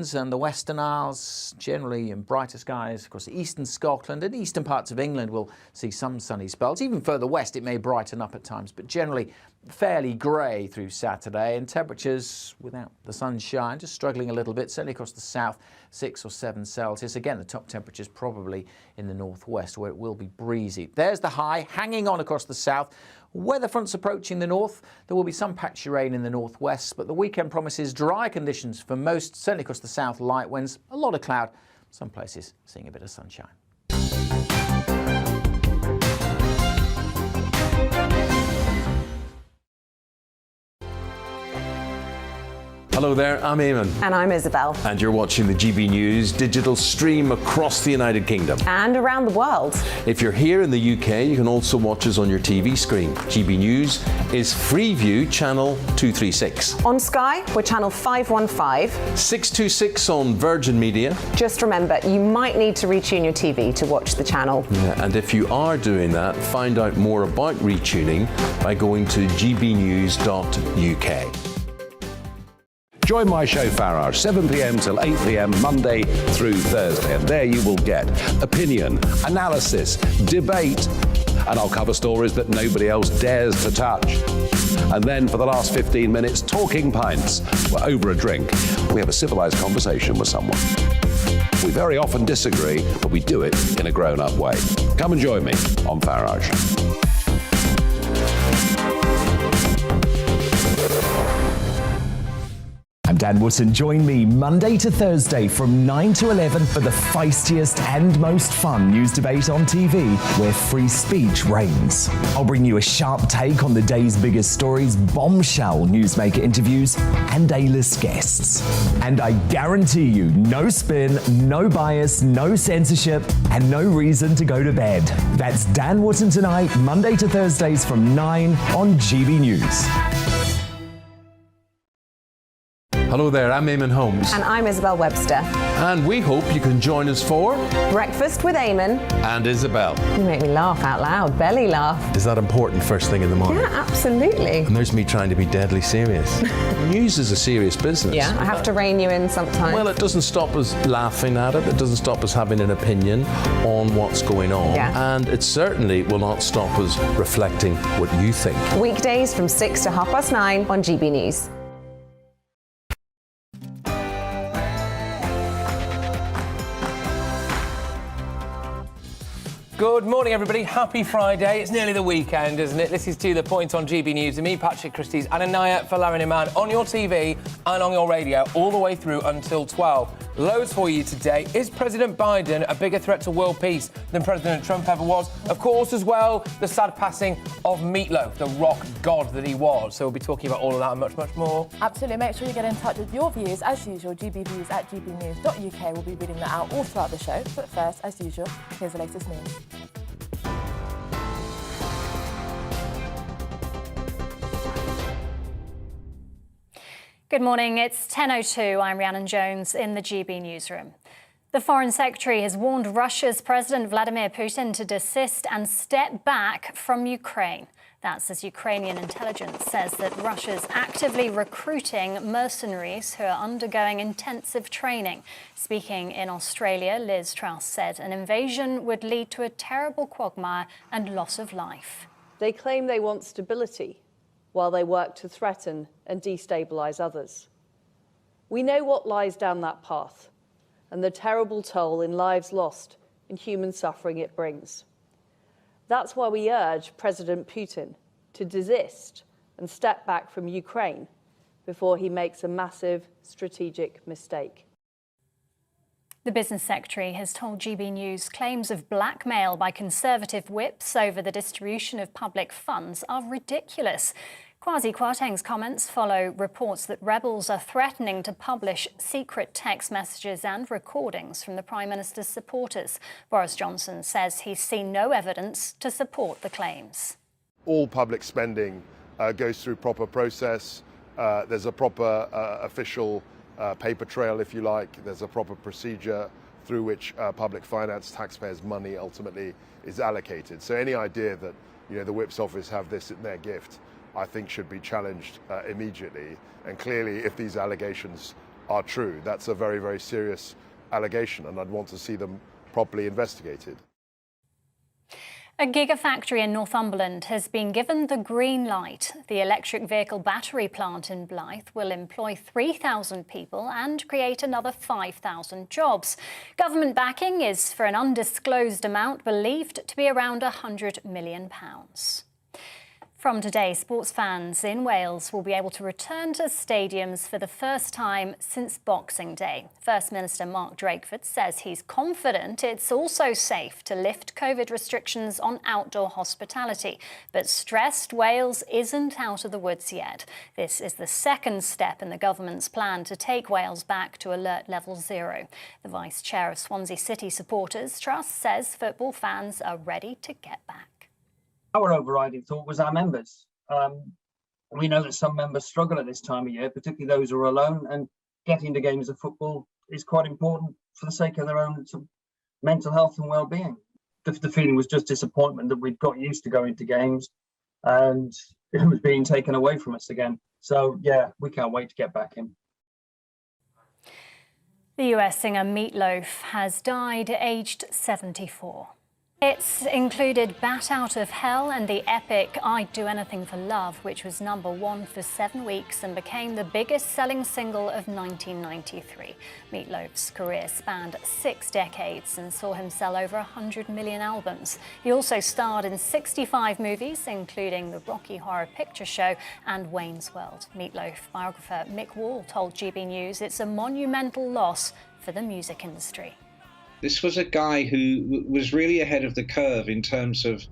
Midlands and the Western Isles, generally in brighter skies. Of course, eastern Scotland and eastern parts of England will see some sunny spells. Even further west, it may brighten up at times, but generally fairly grey through Saturday, and temperatures without the sunshine just struggling a little bit, certainly across the south, 6 or 7 Celsius. Again, the top temperatures probably in the northwest, where it will be breezy. There's the high hanging on across the south. Weather fronts approaching the north. There will be some patchy rain in the northwest, but the weekend promises dry conditions for most, certainly across the south, light winds, a lot of cloud, some places seeing a bit of sunshine. Hello there, I'm Eamon. And I'm Isabel. And you're watching the GB News digital stream across the United Kingdom. And around the world. If you're here in the UK, you can also watch us on your TV screen. GB News is Freeview channel 236. On Sky, we're channel 515. 626 on Virgin Media. Just remember, you might need to retune your TV to watch the channel. Yeah, and if you are doing that, find out more about retuning by going to gbnews.uk. Join my show Farage, 7 p.m. till 8 p.m. Monday through Thursday, and there you will get opinion, analysis, debate, and I'll cover stories that nobody else dares to touch. And then for the last 15 minutes, talking pints. We're over a drink. We have a civilized conversation with someone. We very often disagree, but we do it in a grown-up way. Come and join me on Farage. I'm Dan Wootton. Join me Monday to Thursday from 9 to 11 for the feistiest and most fun news debate on TV, where free speech reigns. I'll bring you a sharp take on the day's biggest stories, bombshell newsmaker interviews, and A-list guests. And I guarantee you, no spin, no bias, no censorship, and no reason to go to bed. That's Dan Wootton tonight, Monday to Thursdays from 9 on GB News. Hello there, I'm Eamon Holmes. And I'm Isabel Webster. And we hope you can join us for Breakfast with Eamon. And Isabel. You make me laugh out loud, belly laugh. Is that important first thing in the morning? Yeah, absolutely. And there's me trying to be deadly serious. News is a serious business. Yeah, I have to rein you in sometimes. Well, it doesn't stop us laughing at it. It doesn't stop us having an opinion on what's going on. Yeah. And it certainly will not stop us reflecting what you think. Weekdays from 6 to 9:30 on GB News. Good morning, everybody. Happy Friday. It's nearly the weekend, isn't it? This is To The Point on GB News. And me, Patrick Christys, and Anaya Falariman on your TV and on your radio all the way through until 12. Loads for you today. Is President Biden a bigger threat to world peace than President Trump ever was? Of course, as well, the sad passing of Meatloaf, the rock god that he was. So we'll be talking about all of that and much, much more. Absolutely. Make sure you get in touch with your views. As usual, gbviews@gbnews.uk. We'll be reading that out all throughout the show. But first, as usual, here's the latest news. Good morning, it's 10:02. I'm Rhiannon Jones in the GB newsroom. The Foreign Secretary has warned Russia's President Vladimir Putin to desist and step back from Ukraine. That's as Ukrainian intelligence says that Russia's actively recruiting mercenaries who are undergoing intensive training. Speaking in Australia, Liz Truss said an invasion would lead to a terrible quagmire and loss of life. They claim they want stability while they work to threaten and destabilise others. We know what lies down that path and the terrible toll in lives lost and human suffering it brings. That's why we urge President Putin to desist and step back from Ukraine before he makes a massive strategic mistake. The Business Secretary has told GB News claims of blackmail by Conservative whips over the distribution of public funds are ridiculous. Kwasi Kwarteng's comments follow reports that rebels are threatening to publish secret text messages and recordings from the Prime Minister's supporters. Boris Johnson says he's seen no evidence to support the claims. All public spending goes through proper process. There's a proper official paper trail, if you like. There's a proper procedure through which public finance, taxpayers' money ultimately is allocated. So any idea that the Whip's office have this in their gift, I think should be challenged immediately. And clearly, if these allegations are true. That's a very, very serious allegation, and I'd want to see them properly investigated. A gigafactory in Northumberland has been given the green light. The electric vehicle battery plant in Blyth will employ 3,000 people and create another 5,000 jobs. Government backing is for an undisclosed amount believed to be around £100 million. From today, sports fans in Wales will be able to return to stadiums for the first time since Boxing Day. First Minister Mark Drakeford says he's confident it's also safe to lift COVID restrictions on outdoor hospitality, but stressed Wales isn't out of the woods yet. This is the second step in the government's plan to take Wales back to alert level 0. The Vice Chair of Swansea City Supporters Trust says football fans are ready to get back. Our overriding thought was our members. We know that some members struggle at this time of year, particularly those who are alone, and getting to games of football is quite important for the sake of their own sort of mental health and well-being. The feeling was just disappointment that we'd got used to going to games and it was being taken away from us again. So, yeah, we can't wait to get back in. The US singer Loaf has died aged 74. It's included Bat Out of Hell and the epic I'd Do Anything for Love, which was #1 for 7 weeks and became the biggest selling single of 1993. Loaf's career spanned 6 decades and saw him sell over 100 million albums. He also starred in 65 movies, including the Rocky Horror Picture Show and Wayne's World. Loaf biographer Mick Wall told GB News it's a monumental loss for the music industry. This was a guy who was really ahead of the curve in terms of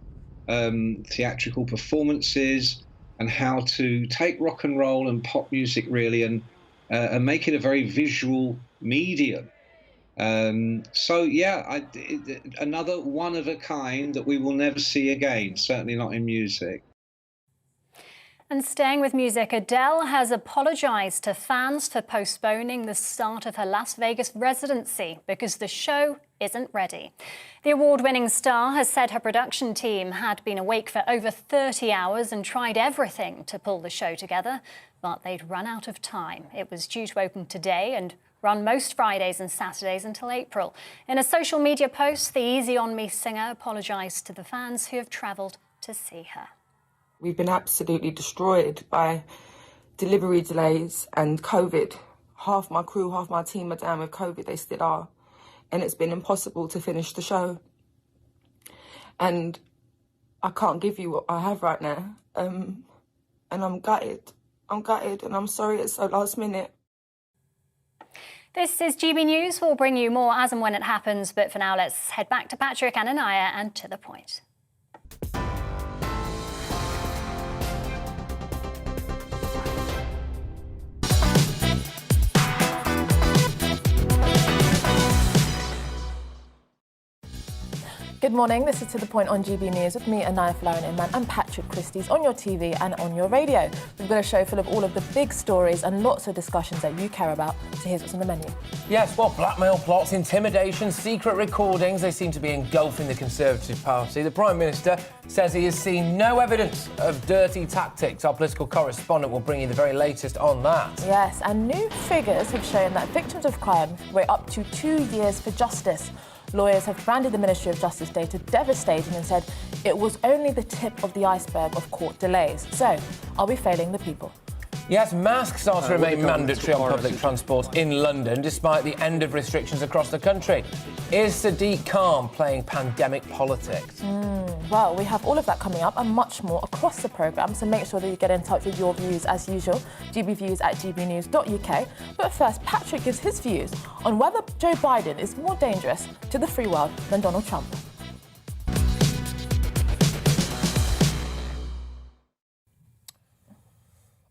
theatrical performances and how to take rock and roll and pop music really and make it a very visual medium. So yeah, another one of a kind that we will never see again, certainly not in music. And staying with music, Adele has apologised to fans for postponing the start of her Las Vegas residency because the show isn't ready. The award-winning star has said her production team had been awake for over 30 hours and tried everything to pull the show together, but they'd run out of time. It was due to open today and run most Fridays and Saturdays until April. In a social media post, the Easy On Me singer apologised to the fans who have travelled to see her. We've been absolutely destroyed by delivery delays and COVID. Half my crew, half my team are down with COVID, they still are. And it's been impossible to finish the show. And I can't give you what I have right now. And I'm gutted. And I'm sorry it's so last minute. This is GB News. We'll bring you more as and when it happens. But for now, let's head back to Patrick and Anaya and to the point. Good morning, this is To The Point on GB News with me, Anaya Inman, and Patrick Christys on your TV and on your radio. We've got a show full of all of the big stories and lots of discussions that you care about, so here's what's on the menu. Yes, well, blackmail plots, intimidation, secret recordings, they seem to be engulfing the Conservative Party. The Prime Minister says he has seen no evidence of dirty tactics. Our political correspondent will bring you the very latest on that. Yes, and new figures have shown that victims of crime wait up to 2 years for justice. Lawyers have branded the Ministry of Justice data devastating and said it was only the tip of the iceberg of court delays. So, are we failing the people? Yes, masks are to remain mandatory on public transport in London despite the end of restrictions across the country. Is Sadiq Khan playing pandemic politics? Well, we have all of that coming up and much more across the programme, so make sure that you get in touch with your views as usual, gbviews@gbnews.uk. But first, Patrick gives his views on whether Joe Biden is more dangerous to the free world than Donald Trump.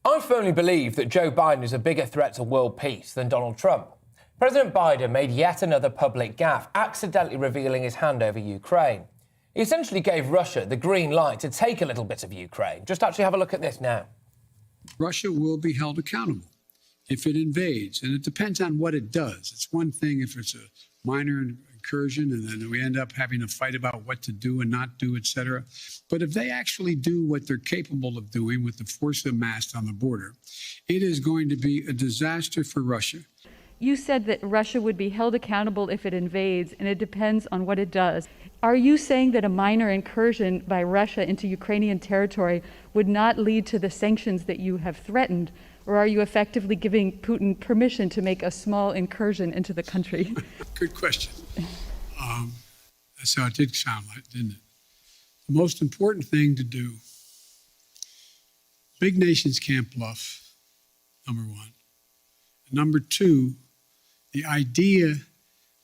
I firmly believe that Joe Biden is a bigger threat to world peace than Donald Trump. President Biden made yet another public gaffe, accidentally revealing his hand over Ukraine. He essentially gave Russia the green light to take a little bit of Ukraine. Just actually have a look at this now. Russia will be held accountable if it invades, and it depends on what it does. It's one thing if it's a minor incursion and then we end up having a fight about what to do and not do, etc. But if they actually do what they're capable of doing with the force amassed on the border, it is going to be a disaster for Russia. You said that Russia would be held accountable if it invades, and it depends on what it does. Are you saying that a minor incursion by Russia into Ukrainian territory would not lead to the sanctions that you have threatened? Or are you effectively giving Putin permission to make a small incursion into the country? Good question. That's how it did sound like, didn't it? The most important thing to do, big nations can't bluff, number one. Number two, the idea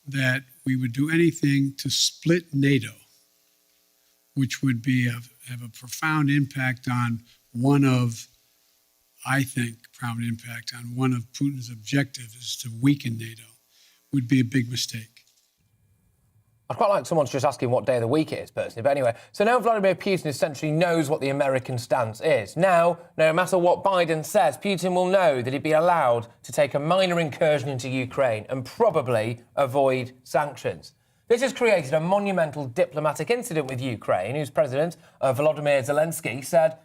that we would do anything to split NATO, which would be have a profound impact on one of Putin's objectives is to weaken NATO, would be a big mistake. I'd quite like someone to just ask him what day of the week it is, personally. But anyway, so now Vladimir Putin essentially knows what the American stance is. Now, no matter what Biden says, Putin will know that he'd be allowed to take a minor incursion into Ukraine and probably avoid sanctions. This has created a monumental diplomatic incident with Ukraine, whose president, Volodymyr Zelensky, said,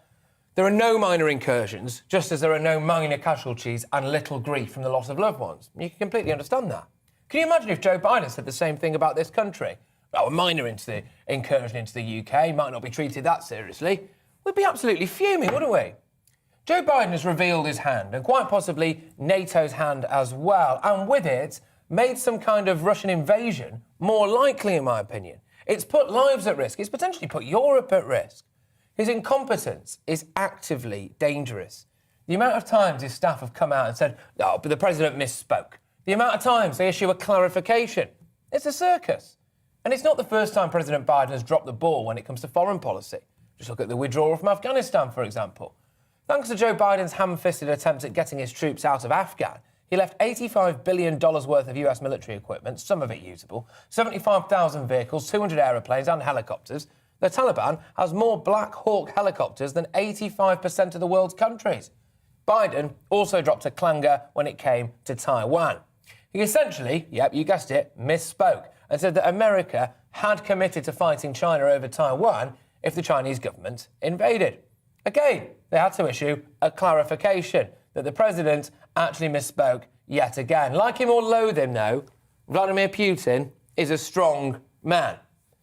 "There are no minor incursions, just as there are no minor casualties and little grief from the loss of loved ones." You can completely understand that. Can you imagine if Joe Biden said the same thing about this country? Well, a minor incursion into the UK might not be treated that seriously. We'd be absolutely fuming, wouldn't we? Joe Biden has revealed his hand, and quite possibly NATO's hand as well, and with it, made some kind of Russian invasion more likely, in my opinion. It's put lives at risk. It's potentially put Europe at risk. His incompetence is actively dangerous. The amount of times his staff have come out and said, "Oh, but the president misspoke." The amount of times they issue a clarification. It's a circus. And it's not the first time President Biden has dropped the ball when it comes to foreign policy. Just look at the withdrawal from Afghanistan, for example. Thanks to Joe Biden's ham-fisted attempt at getting his troops out of Afghan, he left $85 billion worth of US military equipment, some of it usable, 75,000 vehicles, 200 aeroplanes and helicopters. The Taliban has more Black Hawk helicopters than 85% of the world's countries. Biden also dropped a clanger when it came to Taiwan. He essentially, yep, you guessed it, misspoke and said that America had committed to fighting China over Taiwan if the Chinese government invaded. Again, they had to issue a clarification that the president actually misspoke yet again. Like him or loathe him, though, Vladimir Putin is a strong man.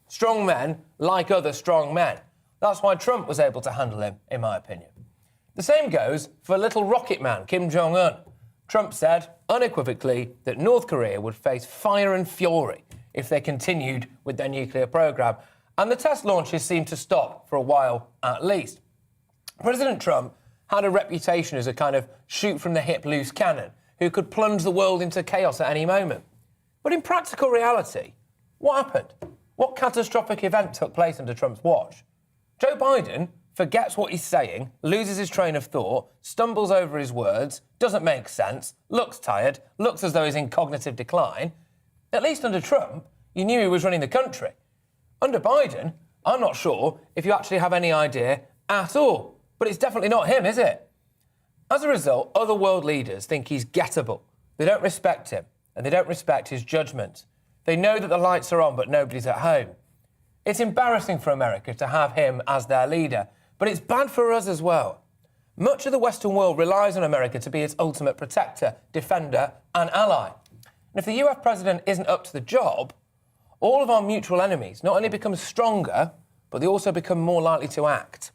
Strong men like other strong men. That's why Trump was able to handle him, in my opinion. The same goes for little rocket man Kim Jong-un. Trump said unequivocally that North Korea would face fire and fury if they continued with their nuclear program, and the test launches seemed to stop for a while at least. President Trump had a reputation as a kind of shoot-from-the-hip loose cannon who could plunge the world into chaos at any moment. But in practical reality, what happened? What catastrophic event took place under Trump's watch? Joe Biden forgets what he's saying, loses his train of thought, stumbles over his words, doesn't make sense, looks tired, looks as though he's in cognitive decline. At least under Trump, you knew he was running the country. Under Biden, I'm not sure if you actually have any idea at all. But it's definitely not him, is it? As a result, other world leaders think he's gettable. They don't respect him, and they don't respect his judgment. They know that the lights are on, but nobody's at home. It's embarrassing for America to have him as their leader, but it's bad for us as well. Much of the Western world relies on America to be its ultimate protector, defender, and ally. And if the US president isn't up to the job, all of our mutual enemies not only become stronger, but they also become more likely to act.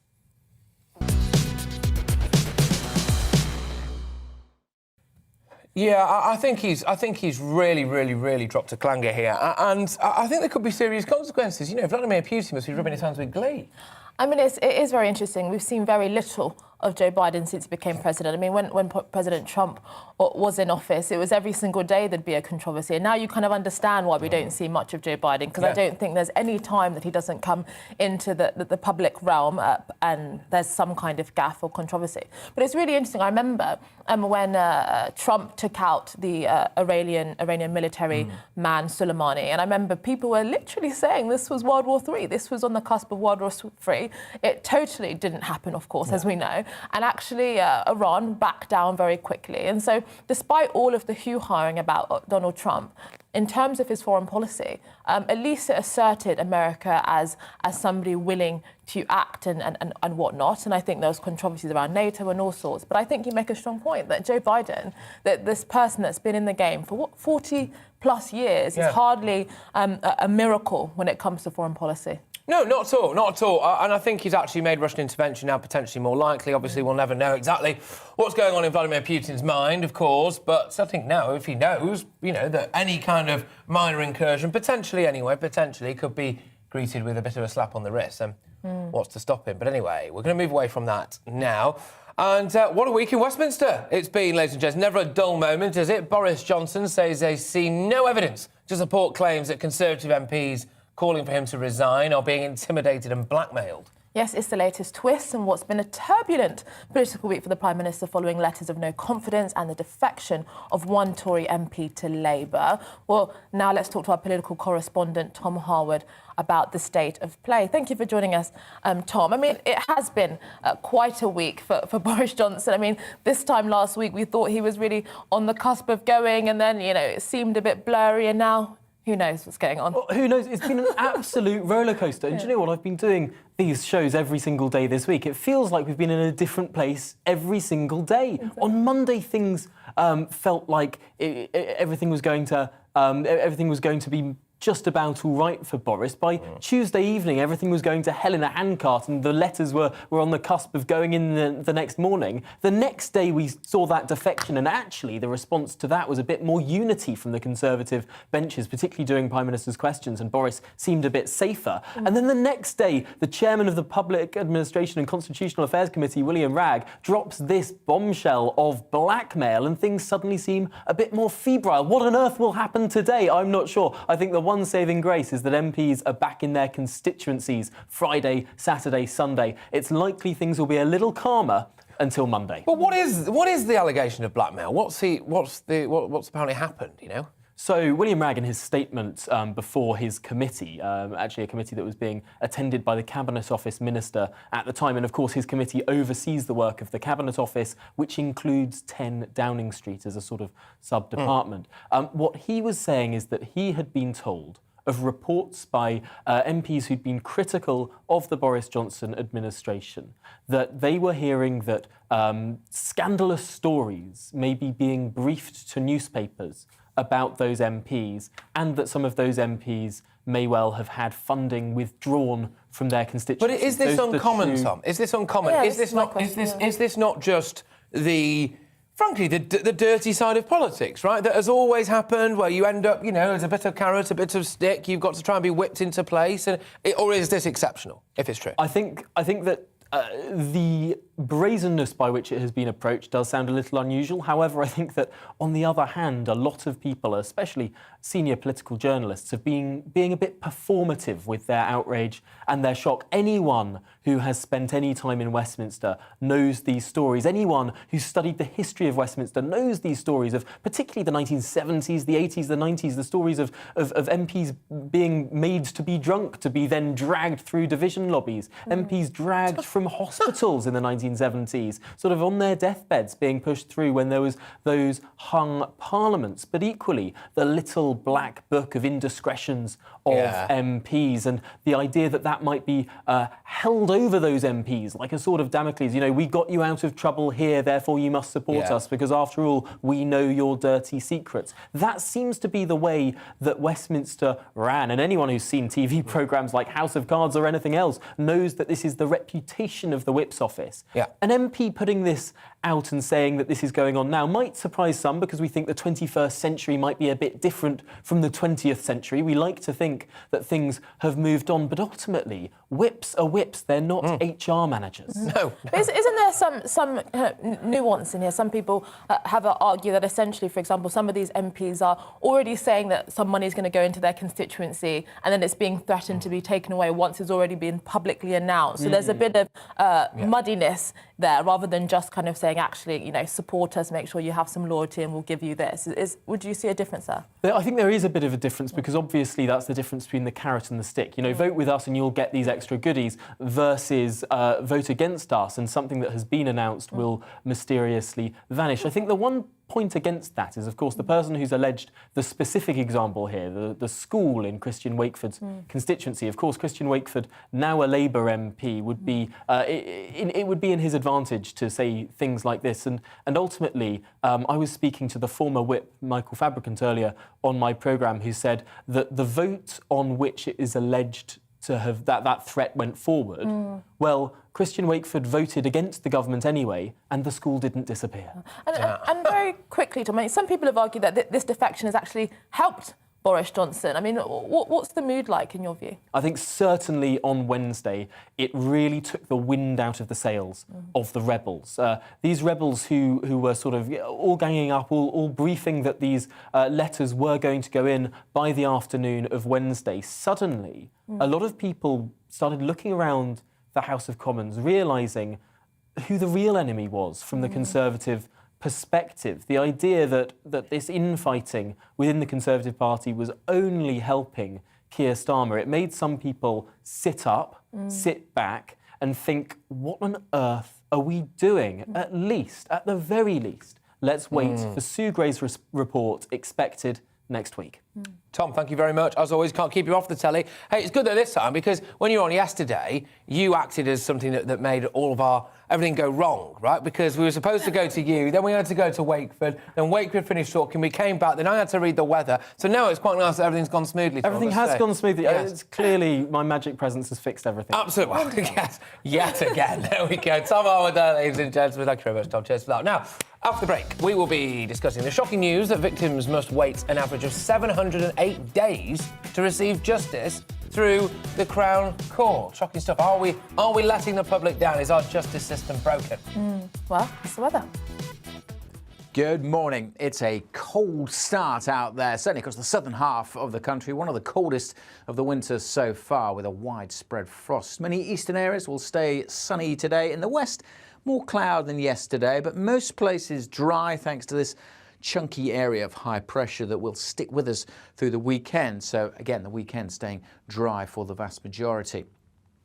Yeah, I think he's really dropped a clanger here. And I think there could be serious consequences. You know, Vladimir Putin must be rubbing his hands with glee. I mean, it is very interesting. We've seen very little of Joe Biden since he became president. I mean, when President Trump was in office, it was every single day there'd be a controversy. And now you kind of understand why we don't see much of Joe Biden, because I don't think there's any time that he doesn't come into the public realm and there's some kind of gaffe or controversy. But it's really interesting. I remember when Trump took out the Iranian military man, Soleimani, and I remember people were literally saying this was World War III. This was on the cusp of World War III. It totally didn't happen, of course, as we know. And actually, Iran backed down very quickly. And so, despite all of the hoo-haing about Donald Trump, in terms of his foreign policy, at least it asserted America as somebody willing to act and whatnot. And I think there was controversies around NATO and all sorts. But I think you make a strong point that Joe Biden, that this person that's been in the game for 40 plus years, is hardly a miracle when it comes to foreign policy. No, not at all, not at all. And I think he's actually made Russian intervention now potentially more likely. Obviously, we'll never know exactly what's going on in Vladimir Putin's mind, of course. But I think now, if he knows, that any kind of minor incursion, potentially could be greeted with a bit of a slap on the wrist. What's to stop him? But anyway, we're going to move away from that now. And what a week in Westminster it's been, ladies and gents. Never a dull moment, is it? Boris Johnson says they see no evidence to support claims that Conservative MPs calling for him to resign are being intimidated and blackmailed. Yes, it's the latest twist in what's been a turbulent political week for the Prime Minister following letters of no confidence and the defection of one Tory MP to Labour. Well, now let's talk to our political correspondent, Tom Harwood, about the state of play. Thank you for joining us, Tom. I mean, it has been quite a week for Boris Johnson. I mean, this time last week we thought he was really on the cusp of going, and then, it seemed a bit blurry, and now who knows what's going on? Well, who knows? It's been an absolute rollercoaster. And do you know what? I've been doing these shows every single day this week. It feels like we've been in a different place every single day. Exactly. On Monday, things felt like everything was going to be just about all right for Boris. By Tuesday evening, everything was going to hell in a handcart and the letters were on the cusp of going in the next morning. The next day, we saw that defection, and actually the response to that was a bit more unity from the Conservative benches, particularly during Prime Minister's questions, and Boris seemed a bit safer. And then the next day, the chairman of the Public Administration and Constitutional Affairs Committee, William Ragg, drops this bombshell of blackmail, and things suddenly seem a bit more febrile. What on earth will happen today? I'm not sure. I think the one saving grace is that MPs are back in their constituencies Friday, Saturday, Sunday. It's likely things will be a little calmer until Monday. But what is the allegation of blackmail? What's apparently happened, So William Ragg, in his statement before his committee, actually a committee that was being attended by the Cabinet Office Minister at the time, and of course his committee oversees the work of the Cabinet Office, which includes 10 Downing Street as a sort of sub-department. What he was saying is that he had been told of reports by MPs who'd been critical of the Boris Johnson administration, that they were hearing that scandalous stories may be being briefed to newspapers about those MPs, and that some of those MPs may well have had funding withdrawn from their constituencies. But is this uncommon, Tom? Is this uncommon? Yeah, is this not just frankly, the dirty side of politics, right? That has always happened, where you end up, there's a bit of carrot, a bit of stick, you've got to try and be whipped into place, or is this exceptional, if it's true? I think that the brazenness by which it has been approached does sound a little unusual. However, I think that, on the other hand, a lot of people, especially senior political journalists, have been being a bit performative with their outrage and their shock. Anyone who has spent any time in Westminster knows these stories. Anyone who's studied the history of Westminster knows these stories of particularly the 1970s, the 80s, the 90s, the stories of MPs being made to be drunk, to be then dragged through division lobbies, MPs dragged from hospitals in the 1970s, sort of on their deathbeds being pushed through when there was those hung parliaments. But equally, the little black book of indiscretions of MPs, and the idea that that might be held over those MPs like a sword of Damocles. We got you out of trouble here, therefore you must support us, because after all, we know your dirty secrets. That seems to be the way that Westminster ran, and anyone who's seen TV programmes like House of Cards or anything else knows that this is the reputation of the Whip's office. An MP putting this out and saying that this is going on now might surprise some, because we think the 21st century might be a bit different from the 20th century. We like to think that things have moved on, but ultimately, whips are whips. They're not HR managers. No. Isn't there some nuance in here? Some people have argued that essentially, for example, some of these MPs are already saying that some money is going to go into their constituency, and then it's being threatened to be taken away once it's already been publicly announced. So there's a bit of muddiness there, rather than just kind of saying, actually, support us, make sure you have some loyalty, and we'll give you this. Would you see a difference there? I think there is a bit of a difference, because obviously that's the difference between the carrot and the stick. Vote with us and you'll get these extra goodies, versus vote against us and something that has been announced will mysteriously vanish. I think the one point against that is, of course, the person who's alleged the specific example here, the school in Christian Wakeford's constituency. Of course, Christian Wakeford, now a Labour MP, would be it would be in his advantage to say things like this. And ultimately, I was speaking to the former whip, Michael Fabricant, earlier on my programme, who said that the vote on which it is alleged to have that threat went forward, well, Christian Wakeford voted against the government anyway, and the school didn't disappear. And very quickly, Tom, some people have argued that this defection has actually helped Boris Johnson. I mean, what's the mood like in your view? I think certainly on Wednesday, it really took the wind out of the sails of the rebels. These rebels who were sort of all ganging up, all briefing that these letters were going to go in by the afternoon of Wednesday. Suddenly, a lot of people started looking around the House of Commons, realising who the real enemy was from the Conservative perspective. The idea that this infighting within the Conservative Party was only helping Keir Starmer. It made some people sit up, sit back and think, what on earth are we doing? At the very least, let's wait for Sue Gray's report expected next week. Tom, thank you very much. As always, can't keep you off the telly. Hey, it's good that this time, because when you were on yesterday, you acted as something that made all of everything go wrong, right? Because we were supposed to go to you, then we had to go to Wakeford, then Wakeford finished talking, we came back, then I had to read the weather. So now it's quite nice that everything's gone smoothly. Everything has gone smoothly. Yes. It's clearly my magic presence has fixed everything. Absolutely. Yes. Yet again. There we go. Tom Harwood there, ladies and gentlemen. Thank you very much, Tom. Cheers for that. Now, after the break, we will be discussing the shocking news that victims must wait an average of 708 days to receive justice through the Crown Court. Shocking stuff. Are we letting the public down? Is our justice system broken? Well, it's the weather. Good morning. It's a cold start out there, certainly across the southern half of the country, one of the coldest of the winter so far, with a widespread frost. Many eastern areas will stay sunny today. In the west, more cloud than yesterday, but most places dry thanks to this chunky area of high pressure that will stick with us through the weekend. So again, the weekend staying dry for the vast majority.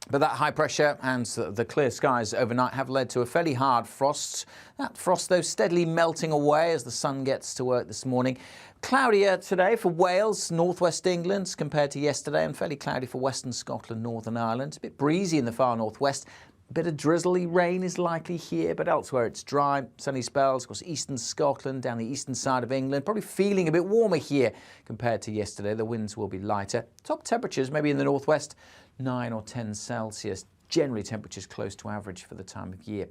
But that high pressure and the clear skies overnight have led to a fairly hard frost. That frost, though, steadily melting away as the sun gets to work this morning. Cloudier today for Wales, northwest England compared to yesterday, and fairly cloudy for western Scotland, Northern Ireland. A bit breezy in the far northwest. A bit of drizzly rain is likely here, but elsewhere it's dry, sunny spells across eastern Scotland, down the eastern side of England. Probably feeling a bit warmer here compared to yesterday. The winds will be lighter. Top temperatures maybe in the northwest, 9 or 10 Celsius. Generally temperatures close to average for the time of year.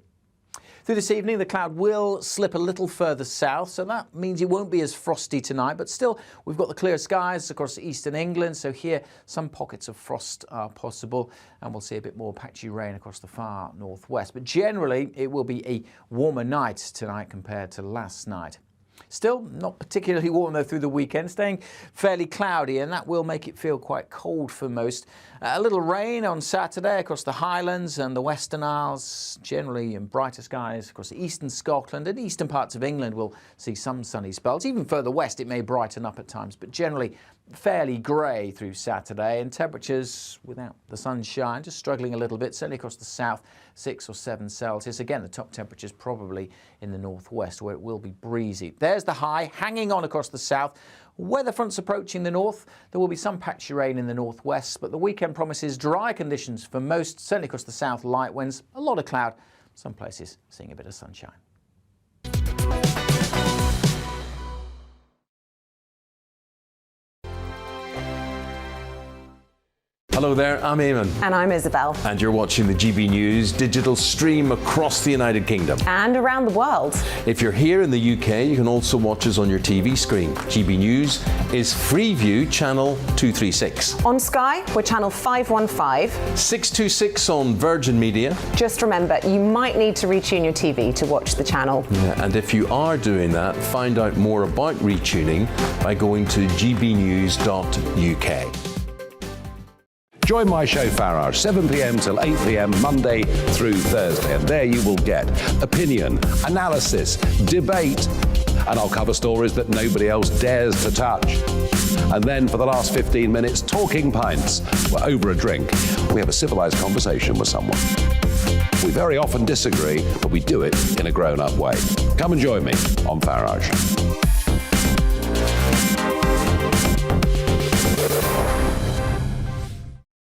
Through this evening, the cloud will slip a little further south, so that means it won't be as frosty tonight. But still, we've got the clear skies across eastern England, so here some pockets of frost are possible, and we'll see a bit more patchy rain across the far northwest. But generally, it will be a warmer night tonight compared to last night. Still not particularly warm though through the weekend, staying fairly cloudy, and that will make it feel quite cold for most. A little rain on Saturday across the Highlands and the Western Isles, generally in brighter skies across eastern Scotland and eastern parts of England. We'll see some sunny spells. Even further west it may brighten up at times, but generally fairly grey through Saturday, and temperatures without the sunshine just struggling a little bit, certainly across the south, 6 or 7 Celsius. Again, the top temperatures probably in the northwest where it will be breezy. There's the high hanging on across the south. Weather fronts approaching the north. There will be some patchy rain in the northwest, but the weekend promises dry conditions for most, certainly across the south, light winds, a lot of cloud, some places seeing a bit of sunshine. Hello there, I'm Eamon. And I'm Isabel. And you're watching the GB News digital stream across the United Kingdom. And around the world. If you're here in the UK, you can also watch us on your TV screen. GB News is Freeview channel 236. On Sky, we're channel 515. 626 on Virgin Media. Just remember, you might need to retune your TV to watch the channel. Yeah, and if you are doing that, find out more about retuning by going to gbnews.uk. Join my show Farrar, 7 p.m. till 8 p.m. Monday through Thursday. And there you will get opinion, analysis, debate, and I'll cover stories that nobody else dares to touch. And then for the last 15 minutes, talking pints. We're over a drink. We have a civilised conversation with someone. We very often disagree, but we do it in a grown-up way. Come and join me on Farage.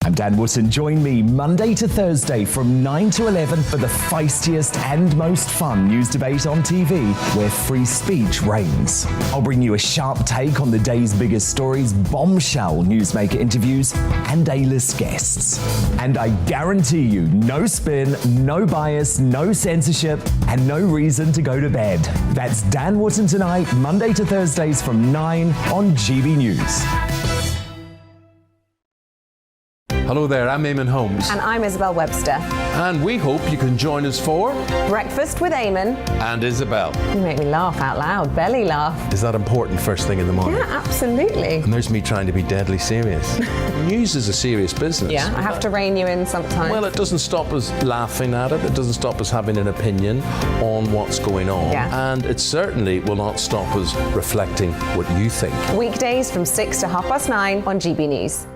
I'm Dan Wootton. Join me Monday to Thursday from 9 to 11 for the feistiest and most fun news debate on TV, where free speech reigns. I'll bring you a sharp take on the day's biggest stories, bombshell newsmaker interviews, and A-list guests. And I guarantee you, no spin, no bias, no censorship, and no reason to go to bed. That's Dan Wootton tonight, Monday to Thursdays from 9 on GB News. Hello there, I'm Eamon Holmes. And I'm Isabel Webster. And we hope you can join us for Breakfast with Eamon and Isabel. You make me laugh out loud, belly laugh. Is that important first thing in the morning? Yeah, absolutely. And there's me trying to be deadly serious. News is a serious business. Yeah, I have to rein you in sometimes. Well, it doesn't stop us laughing at it. It doesn't stop us having an opinion on what's going on. Yeah. And it certainly will not stop us reflecting what you think. Weekdays from 6 to 9:30 on GB News.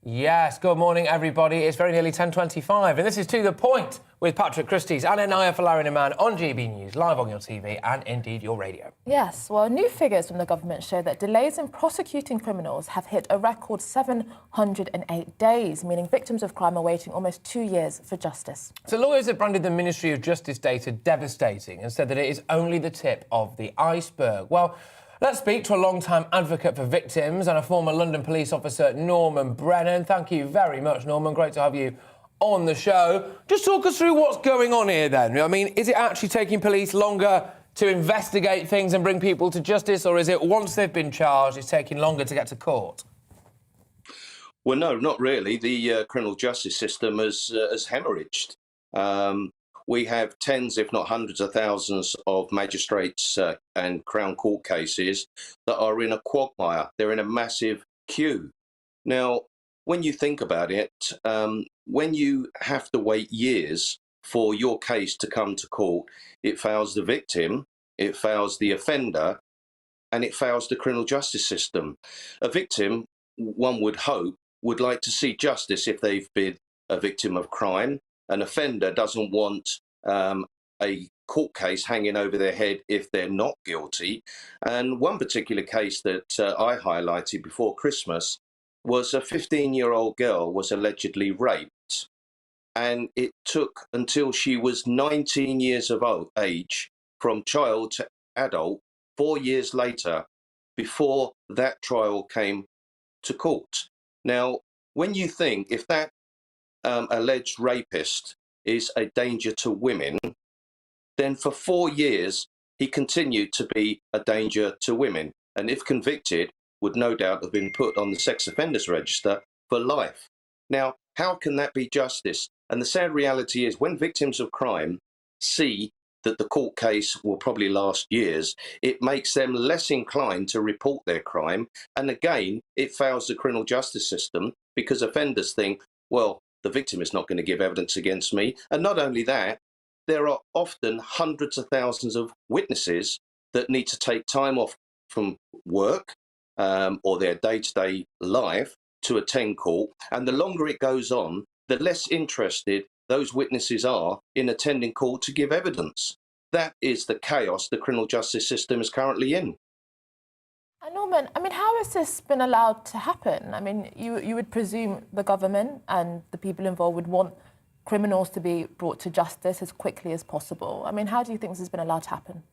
Yes, good morning, everybody. It's very nearly 10:25, and this is To The Point with Patrick Christys and Anaya Falarin-Iman on GB News, live on your TV and indeed your radio. Yes, well, new figures from the government show that delays in prosecuting criminals have hit a record 708 days, meaning victims of crime are waiting almost 2 years for justice. So lawyers have branded the Ministry of Justice data devastating and said that it is only the tip of the iceberg. Well, let's speak to a long-time advocate for victims and a former London police officer, Norman Brennan. Thank you very much, Norman. Great to have you on the show. Just talk us through what's going on here, then. I mean, is it actually taking police longer to investigate things and bring people to justice, or is it once they've been charged, it's taking longer to get to court? Well, no, not really. The criminal justice system has hemorrhaged. We have tens, if not hundreds of thousands of magistrates and Crown Court cases that are in a quagmire. They're in a massive queue. Now, when you think about it, when you have to wait years for your case to come to court, it fails the victim, it fails the offender, and it fails the criminal justice system. A victim, one would hope, would like to see justice if they've been a victim of crime. An offender doesn't want a court case hanging over their head if they're not guilty. And one particular case that I highlighted before Christmas was a 15-year-old girl was allegedly raped. And it took until she was 19 years of age, from child to adult, 4 years later, before that trial came to court. Now, when you think if that alleged rapist is a danger to women, then for 4 years he continued to be a danger to women, and if convicted would no doubt have been put on the sex offenders register for life. Now, how can that be justice? And the sad reality is, when victims of crime see that the court case will probably last years, it makes them less inclined to report their crime, and again it fails the criminal justice system because offenders think, well, the victim is not going to give evidence against me. And not only that, there are often hundreds of thousands of witnesses that need to take time off from work or their day-to-day life to attend court. And the longer it goes on, the less interested those witnesses are in attending court to give evidence. That is the chaos the criminal justice system is currently in. And Norman, I mean, how has this been allowed to happen? I mean, you would presume the government and the people involved would want criminals to be brought to justice as quickly as possible. I mean, how do you think this has been allowed to happen?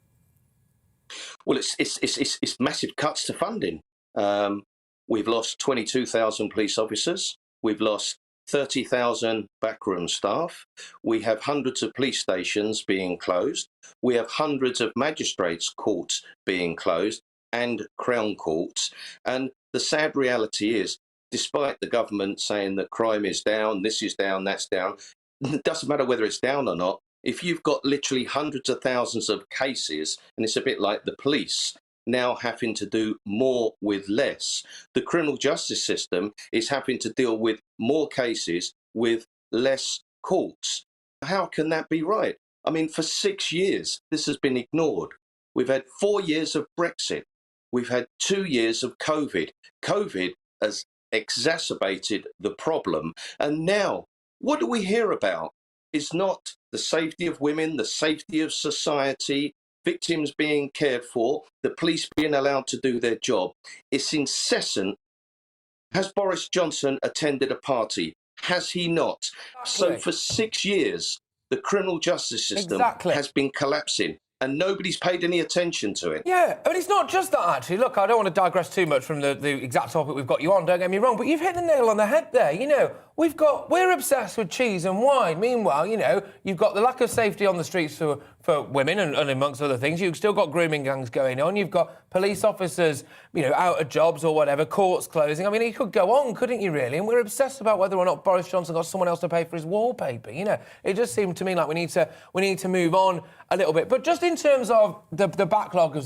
Well, it's massive cuts to funding. We've lost 22,000 police officers. We've lost 30,000 backroom staff. We have hundreds of police stations being closed. We have hundreds of magistrates' courts being closed and Crown courts. And the sad reality is, despite the government saying that crime is down, this is down, that's down, it doesn't matter whether it's down or not. If you've got literally hundreds of thousands of cases, and it's a bit like the police now having to do more with less, the criminal justice system is having to deal with more cases with less courts. How can that be right? I mean, for 6 years, this has been ignored. We've had 4 years of Brexit. We've had 2 years of COVID. COVID has exacerbated the problem. And now, what do we hear about? It's not the safety of women, the safety of society, victims being cared for, the police being allowed to do their job. It's incessant. Has Boris Johnson attended a party? Has he not? So for 6 years, the criminal justice system has been collapsing and nobody's paid any attention to it. Yeah, and it's not just that, actually. Look, I don't want to digress too much from the exact topic we've got you on, don't get me wrong, but you've hit the nail on the head there. You know, we're obsessed with cheese and wine. Meanwhile, you know, you've got the lack of safety on the streets for women and amongst other things. You've still got grooming gangs going on. You've got police officers, you know, out of jobs or whatever, courts closing. I mean, you could go on, couldn't you, really? And we're obsessed about whether or not Boris Johnson got someone else to pay for his wallpaper. You know, it just seemed to me like we need to move on a little bit. But just in terms of the backlog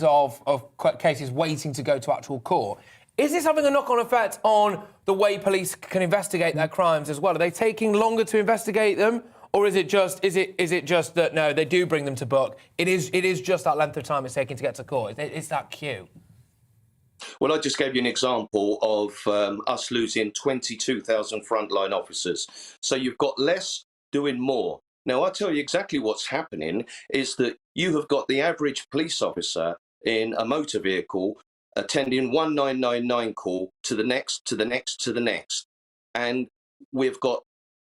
of cases waiting to go to actual court, is this having a knock-on effect on the way police can investigate their crimes as well? Are they taking longer to investigate them, or is it just that no, they do bring them to book? It is just that length of time it's taking to get to court. It's that queue. Well, I just gave you an example of us losing 22,000 frontline officers. So you've got less doing more. Now, I'll tell you exactly what's happening is that you have got the average police officer in a motor vehicle attending 1999 call to the next, to the next, to the next. And we've got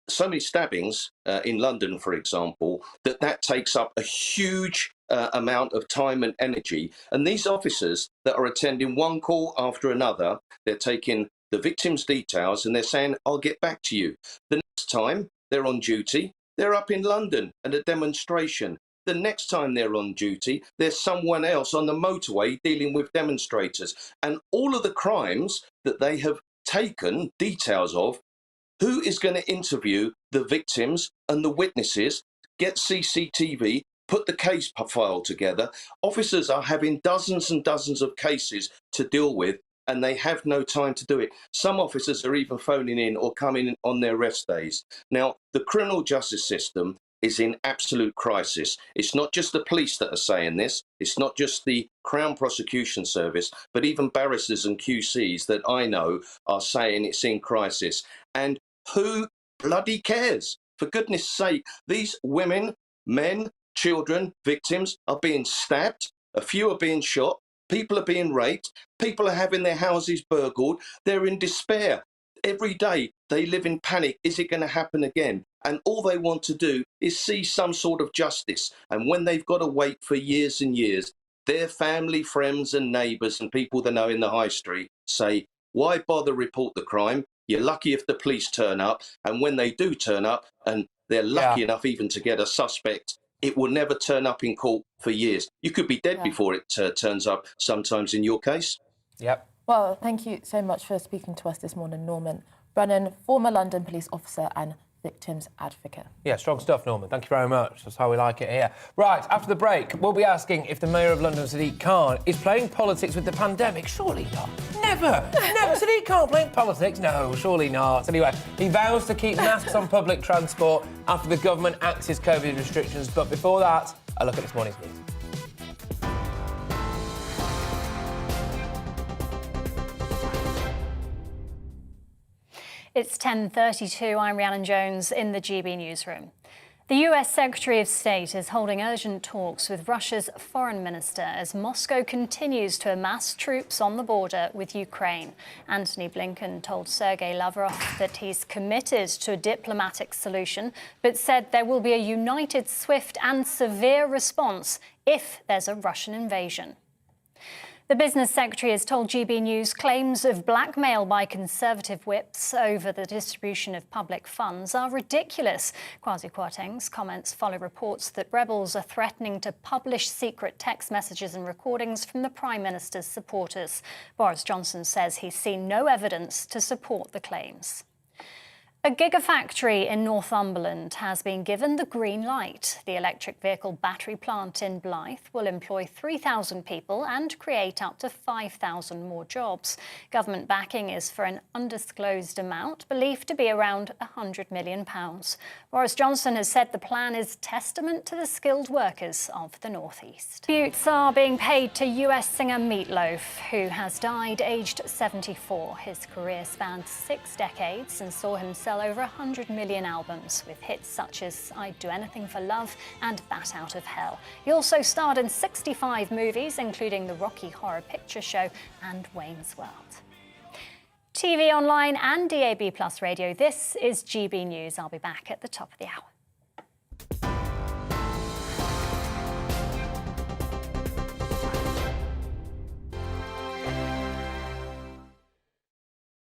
so many stabbings in London, for example, that takes up a huge amount of time and energy. And these officers that are attending one call after another, they're taking the victim's details and they're saying, I'll get back to you. The next time they're on duty, they're up in London at a demonstration. The next time they're on duty, there's someone else on the motorway dealing with demonstrators. And all of the crimes that they have taken details of, who is going to interview the victims and the witnesses, get CCTV, put the case file together? Officers are having dozens and dozens of cases to deal with, and they have no time to do it. Some officers are even phoning in or coming on their rest days. Now, the criminal justice system is in absolute crisis. It's not just the police that are saying this. It's not just the Crown Prosecution Service, but even barristers and QCs that I know are saying it's in crisis. And who bloody cares? For goodness sake, these women, men, children, victims are being stabbed. A few are being shot. People are being raped. People are having their houses burgled. They're in despair. Every day they live in panic. Is it going to happen again? And all they want to do is see some sort of justice. And when they've got to wait for years and years, their family, friends and neighbours and people they know in the high street say, why bother report the crime? You're lucky if the police turn up. And when they do turn up, and they're lucky enough even to get a suspect, it will never turn up in court for years. You could be dead before it turns up sometimes in your case. Yep. Well, thank you so much for speaking to us this morning, Norman Brennan, former London police officer and victims advocate. Yeah, strong stuff, Norman. Thank you very much. That's how we like it here. Right, after the break, we'll be asking if the Mayor of London, Sadiq Khan, is playing politics with the pandemic. Surely not. Never. Sadiq Khan playing politics? No, surely not. Anyway, he vows to keep masks on public transport after the government axes COVID restrictions. But before that, a look at this morning's news. It's 10:32. I'm Rhiannon Jones in the GB newsroom. The US Secretary of State is holding urgent talks with Russia's foreign minister as Moscow continues to amass troops on the border with Ukraine. Antony Blinken told Sergei Lavrov that he's committed to a diplomatic solution, but said there will be a united, swift and severe response if there's a Russian invasion. The Business Secretary has told GB News claims of blackmail by Conservative whips over the distribution of public funds are ridiculous. Kwasi Kwarteng's comments follow reports that rebels are threatening to publish secret text messages and recordings from the Prime Minister's supporters. Boris Johnson says he's seen no evidence to support the claims. A gigafactory in Northumberland has been given the green light. The electric vehicle battery plant in Blyth will employ 3,000 people and create up to 5,000 more jobs. Government backing is for an undisclosed amount, believed to be around £100 million. Boris Johnson has said the plan is testament to the skilled workers of the North East. Tributes are being paid to US singer Meat Loaf, who has died aged 74. His career spanned 6 decades and saw him sell over 100 million albums, with hits such as I'd Do Anything for Love and Bat Out of Hell. He also starred in 65 movies, including The Rocky Horror Picture Show and Wayne's World. TV, online and DAB+ radio, this is GB News. I'll be back at the top of the hour.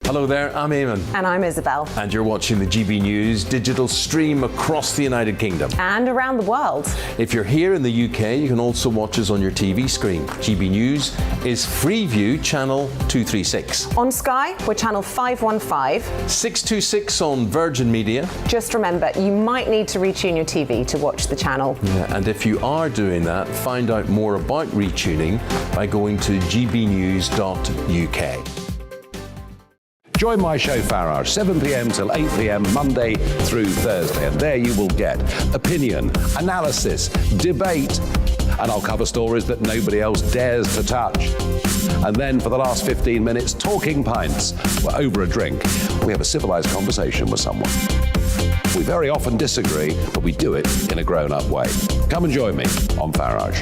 Hello there, I'm Eamon. And I'm Isabel. And you're watching the GB News digital stream across the United Kingdom. And around the world. If you're here in the UK, you can also watch us on your TV screen. GB News is Freeview channel 236. On Sky, we're channel 515. 626 on Virgin Media. Just remember, you might need to retune your TV to watch the channel. Yeah, and if you are doing that, find out more about retuning by going to gbnews.uk. Join my show Farage, 7 p.m. till 8 p.m. Monday through Thursday. And there you will get opinion, analysis, debate, and I'll cover stories that nobody else dares to touch. And then for the last 15 minutes, talking pints. We're over a drink. We have a civilized conversation with someone. We very often disagree, but we do it in a grown-up way. Come and join me on Farage.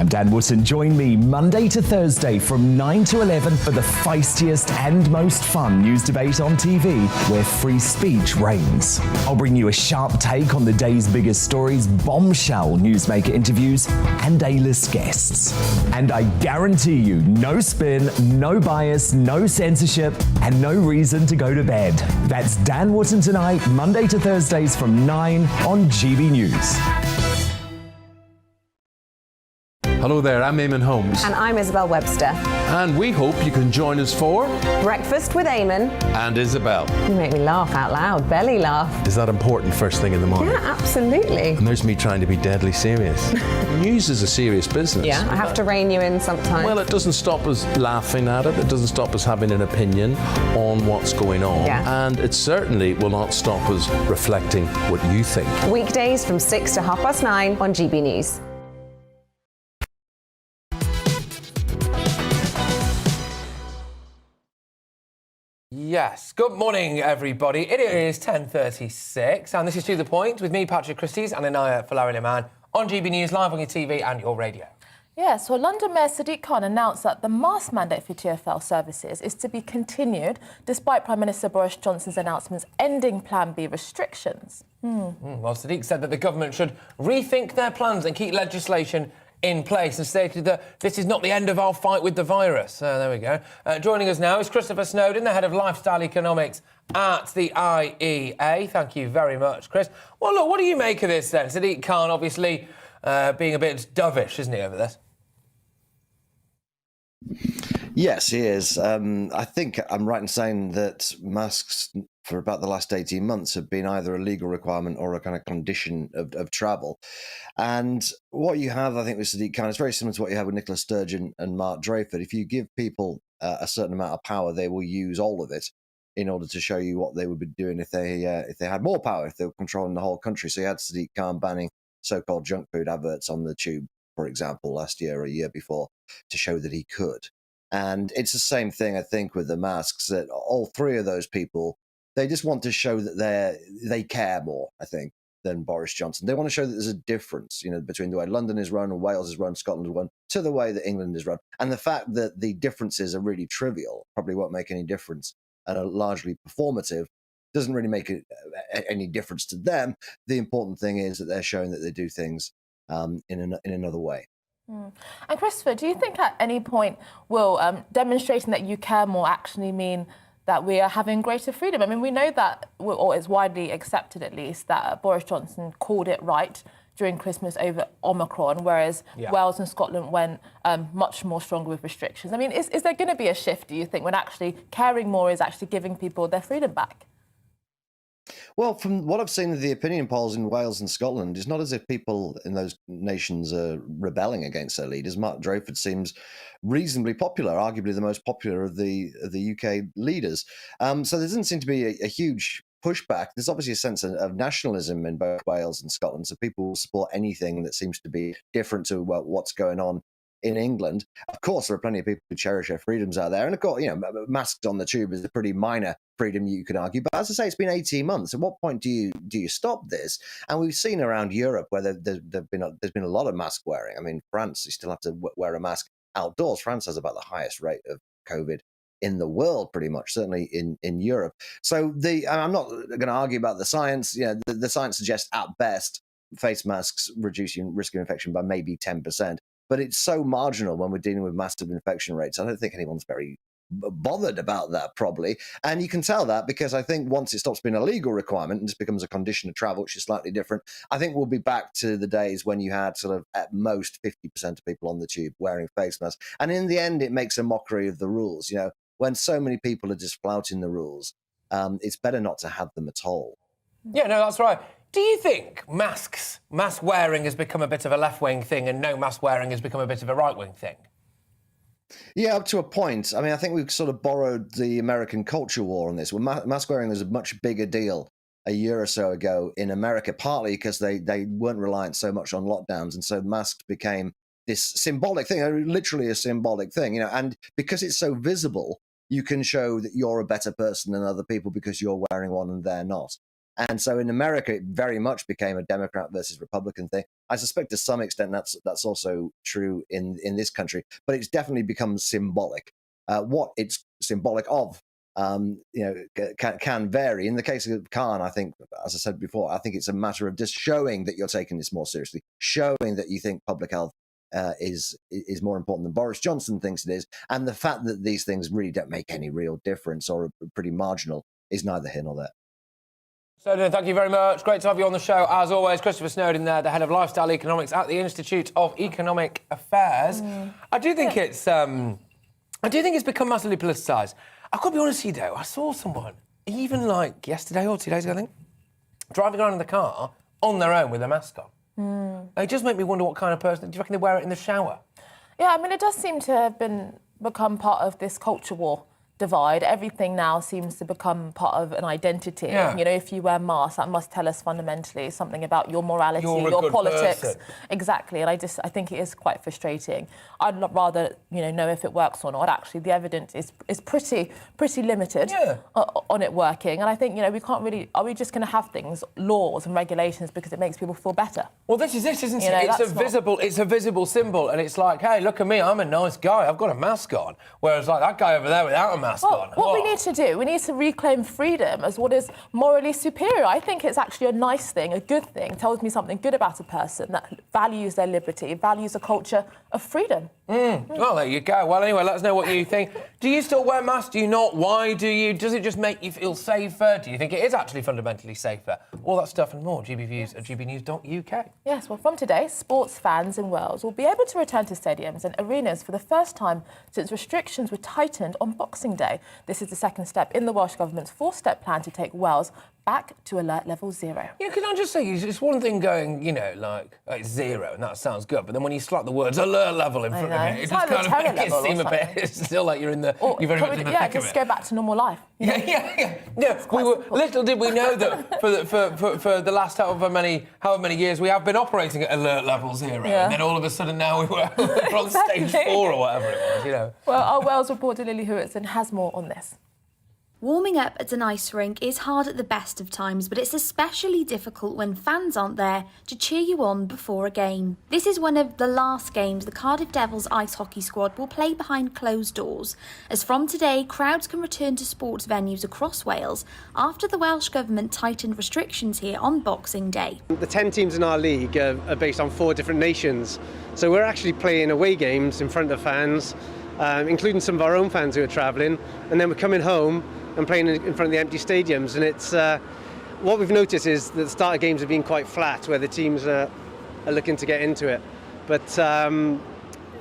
I'm Dan Wootton. Join me Monday to Thursday from 9 to 11 for the feistiest and most fun news debate on TV, where free speech reigns. I'll bring you a sharp take on the day's biggest stories, bombshell newsmaker interviews, and A-list guests. And I guarantee you, no spin, no bias, no censorship, and no reason to go to bed. That's Dan Wootton tonight, Monday to Thursdays from 9 on GB News. Hello there, I'm Eamon Holmes. And I'm Isabel Webster. And we hope you can join us for Breakfast with Eamon and Isabel. You make me laugh out loud, belly laugh. Is that important first thing in the morning? Yeah, absolutely. And there's me trying to be deadly serious. News is a serious business. Yeah, I have to rein you in sometimes. Well, it doesn't stop us laughing at it. It doesn't stop us having an opinion on what's going on. Yeah. And it certainly will not stop us reflecting what you think. Weekdays from 6 to 9:30 on GB News. Yes. Good morning, everybody. It is 10:36, and this is To The Point with me, Patrick Christys, and Anaya Falariman on GB News, live on your TV and your radio. Yes, so London Mayor Sadiq Khan announced that the mask mandate for TfL services is to be continued, despite Prime Minister Boris Johnson's announcements ending Plan B restrictions. Well, Sadiq said that the government should rethink their plans and keep legislation in place, and stated that this is not the end of our fight with the virus. There we go. Joining us now is Christopher Snowdon, the head of lifestyle economics at the IEA. Thank you very much, Chris. Well, look, what do you make of this then? Sadiq Khan obviously being a bit dovish, isn't he, over this? Yes, he is. I think I'm right in saying that masks for about the last 18 months have been either a legal requirement or a kind of condition of travel. And what you have, I think, with Sadiq Khan is very similar to what you have with Nicola Sturgeon and Mark Drayford. If you give people a certain amount of power, they will use all of it in order to show you what they would be doing if they had more power, if they were controlling the whole country. So you had Sadiq Khan banning so-called junk food adverts on the tube, for example, last year or a year before, to show that he could. And it's the same thing, I think, with the masks, that all three of those people, they just want to show that they care more, I think, than Boris Johnson. They want to show that there's a difference, between the way London is run and Wales is run, Scotland is run, to the way that England is run. And the fact that the differences are really trivial, probably won't make any difference, and are largely performative, doesn't really make any difference to them. The important thing is that they're showing that they do things in another way. And Christopher, do you think at any point will demonstrating that you care more actually mean that we are having greater freedom? I mean, we know that, or it's widely accepted at least, that Boris Johnson called it right during Christmas over Omicron, whereas Wales and Scotland went much more stronger with restrictions. I mean, is there going to be a shift, do you think, when actually caring more is actually giving people their freedom back? Well, from what I've seen of the opinion polls in Wales and Scotland, it's not as if people in those nations are rebelling against their leaders. Mark Drakeford seems reasonably popular, arguably the most popular of the UK leaders. So there doesn't seem to be a huge pushback. There's obviously a sense of nationalism in both Wales and Scotland, so people will support anything that seems to be different to what's going on in England. Of course, there are plenty of people who cherish their freedoms out there, and of course, masks on the tube is a pretty minor freedom, you could argue. But as I say, it's been 18 months. At what point do you stop this? And we've seen around Europe where there's been a lot of mask wearing. I mean, France, you still have to wear a mask outdoors. France has about the highest rate of COVID in the world, pretty much, certainly in Europe. So I'm not going to argue about the science. The science suggests at best face masks reduce your risk of infection by maybe 10%. But it's so marginal when we're dealing with massive infection rates. I don't think anyone's very bothered about that, probably. And you can tell that because I think once it stops being a legal requirement and just becomes a condition of travel, which is slightly different, I think we'll be back to the days when you had sort of at most 50% of people on the tube wearing face masks. And in the end, it makes a mockery of the rules. When so many people are just flouting the rules, it's better not to have them at all. Yeah, no, that's right. Do you think mask wearing has become a bit of a left-wing thing and no mask wearing has become a bit of a right-wing thing? Yeah, up to a point. I mean, I think we've sort of borrowed the American culture war on this. Well, mask wearing was a much bigger deal a year or so ago in America, partly because they weren't reliant so much on lockdowns, and so masks became this symbolic thing, literally a symbolic thing, and because it's so visible, you can show that you're a better person than other people because you're wearing one and they're not. And so in America, it very much became a Democrat versus Republican thing. I suspect to some extent that's also true in this country, but it's definitely become symbolic. What it's symbolic of, can vary. In the case of Khan, I think, as I said before, I think it's a matter of just showing that you're taking this more seriously, showing that you think public health is more important than Boris Johnson thinks it is, and the fact that these things really don't make any real difference or are pretty marginal is neither here nor there. Snowden, thank you very much. Great to have you on the show. As always, Christopher Snowden there, the head of lifestyle economics at the Institute of Economic Affairs. I do think it's become massively politicised. I've got to be honest with you, though. I saw someone, even like yesterday or 2 days ago, I think, driving around in the car on their own with a mask on. It just make me wonder what kind of person... Do you reckon they wear it in the shower? Yeah, I mean, it does seem to have become part of this culture war divide. Everything now seems to become part of an identity. Yeah. If you wear masks, that must tell us fundamentally something about your morality, You're a your good politics. person. Exactly, and I think it is quite frustrating. I'd rather know if it works or not. Actually, the evidence is pretty limited on it working, and I think we can't really. Are we just going to have laws and regulations because it makes people feel better? Well, this is it, isn't it? It's a visible symbol, and it's like, hey, look at me, I'm a nice guy, I've got a mask on. Whereas, like, that guy over there without a mask on. What we need to do, we need to reclaim freedom as what is morally superior. I think it's actually a nice thing, a good thing, tells me something good about a person that values their liberty, values a culture of freedom. Well, there you go. Well, anyway, let us know what you think. Do you still wear masks? Do you not? Why do you? Does it just make you feel safer? Do you think it is actually fundamentally safer? All that stuff and more, GBviews at gbnews.uk. Yes, well, from today, sports fans in Wales will be able to return to stadiums and arenas for the first time since restrictions were tightened on Boxing Day. This is the second step in the Welsh Government's four-step plan to take Wales back to alert level 0. Yeah, can I just say, it's one thing going, it's 0, and that sounds good, but then when you slap the words alert level in front of it, it just kind of makes it seem a bit... It's still like you're in the... You're very much in the thick of it. Just go back to normal life. Yeah. Little did we know that for the last however many years we have been operating at alert level 0, and then all of a sudden now we're on stage 4 or whatever it was, Well, our Wales reporter Lily Hewitson has more on this. Warming up at an ice rink is hard at the best of times, but it's especially difficult when fans aren't there to cheer you on before a game. This is one of the last games the Cardiff Devils ice hockey squad will play behind closed doors, as from today crowds can return to sports venues across Wales after the Welsh Government tightened restrictions here on Boxing Day. The 10 teams in our league are based on 4 different nations, so we're actually playing away games in front of fans, including some of our own fans who are travelling, and then we're coming home and playing in front of the empty stadiums. And it's what we've noticed is that the start of games have been quite flat, where the teams are are looking to get into it. But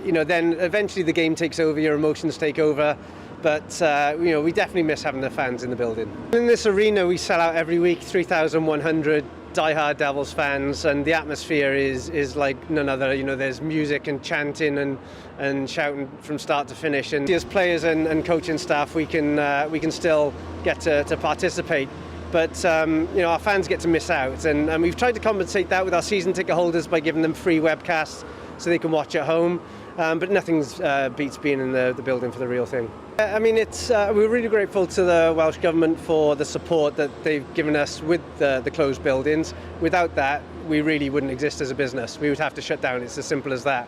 you know, then eventually the game takes over, your emotions take over. But you know, we definitely miss having the fans in the building. In this arena, we sell out every week, 3,100 die-hard Devils fans, and the atmosphere is like none other. You know, there's music and chanting and shouting from start to finish. And as players and coaching staff, we can still get to participate. But you know, our fans get to miss out, and we've tried to compensate that with our season ticket holders by giving them free webcasts so they can watch at home. But nothing's beats being in the building for the real thing. I mean, we're really grateful to the Welsh Government for the support that they've given us with the closed buildings. Without that, we really wouldn't exist as a business. We would have to shut down. It's as simple as that.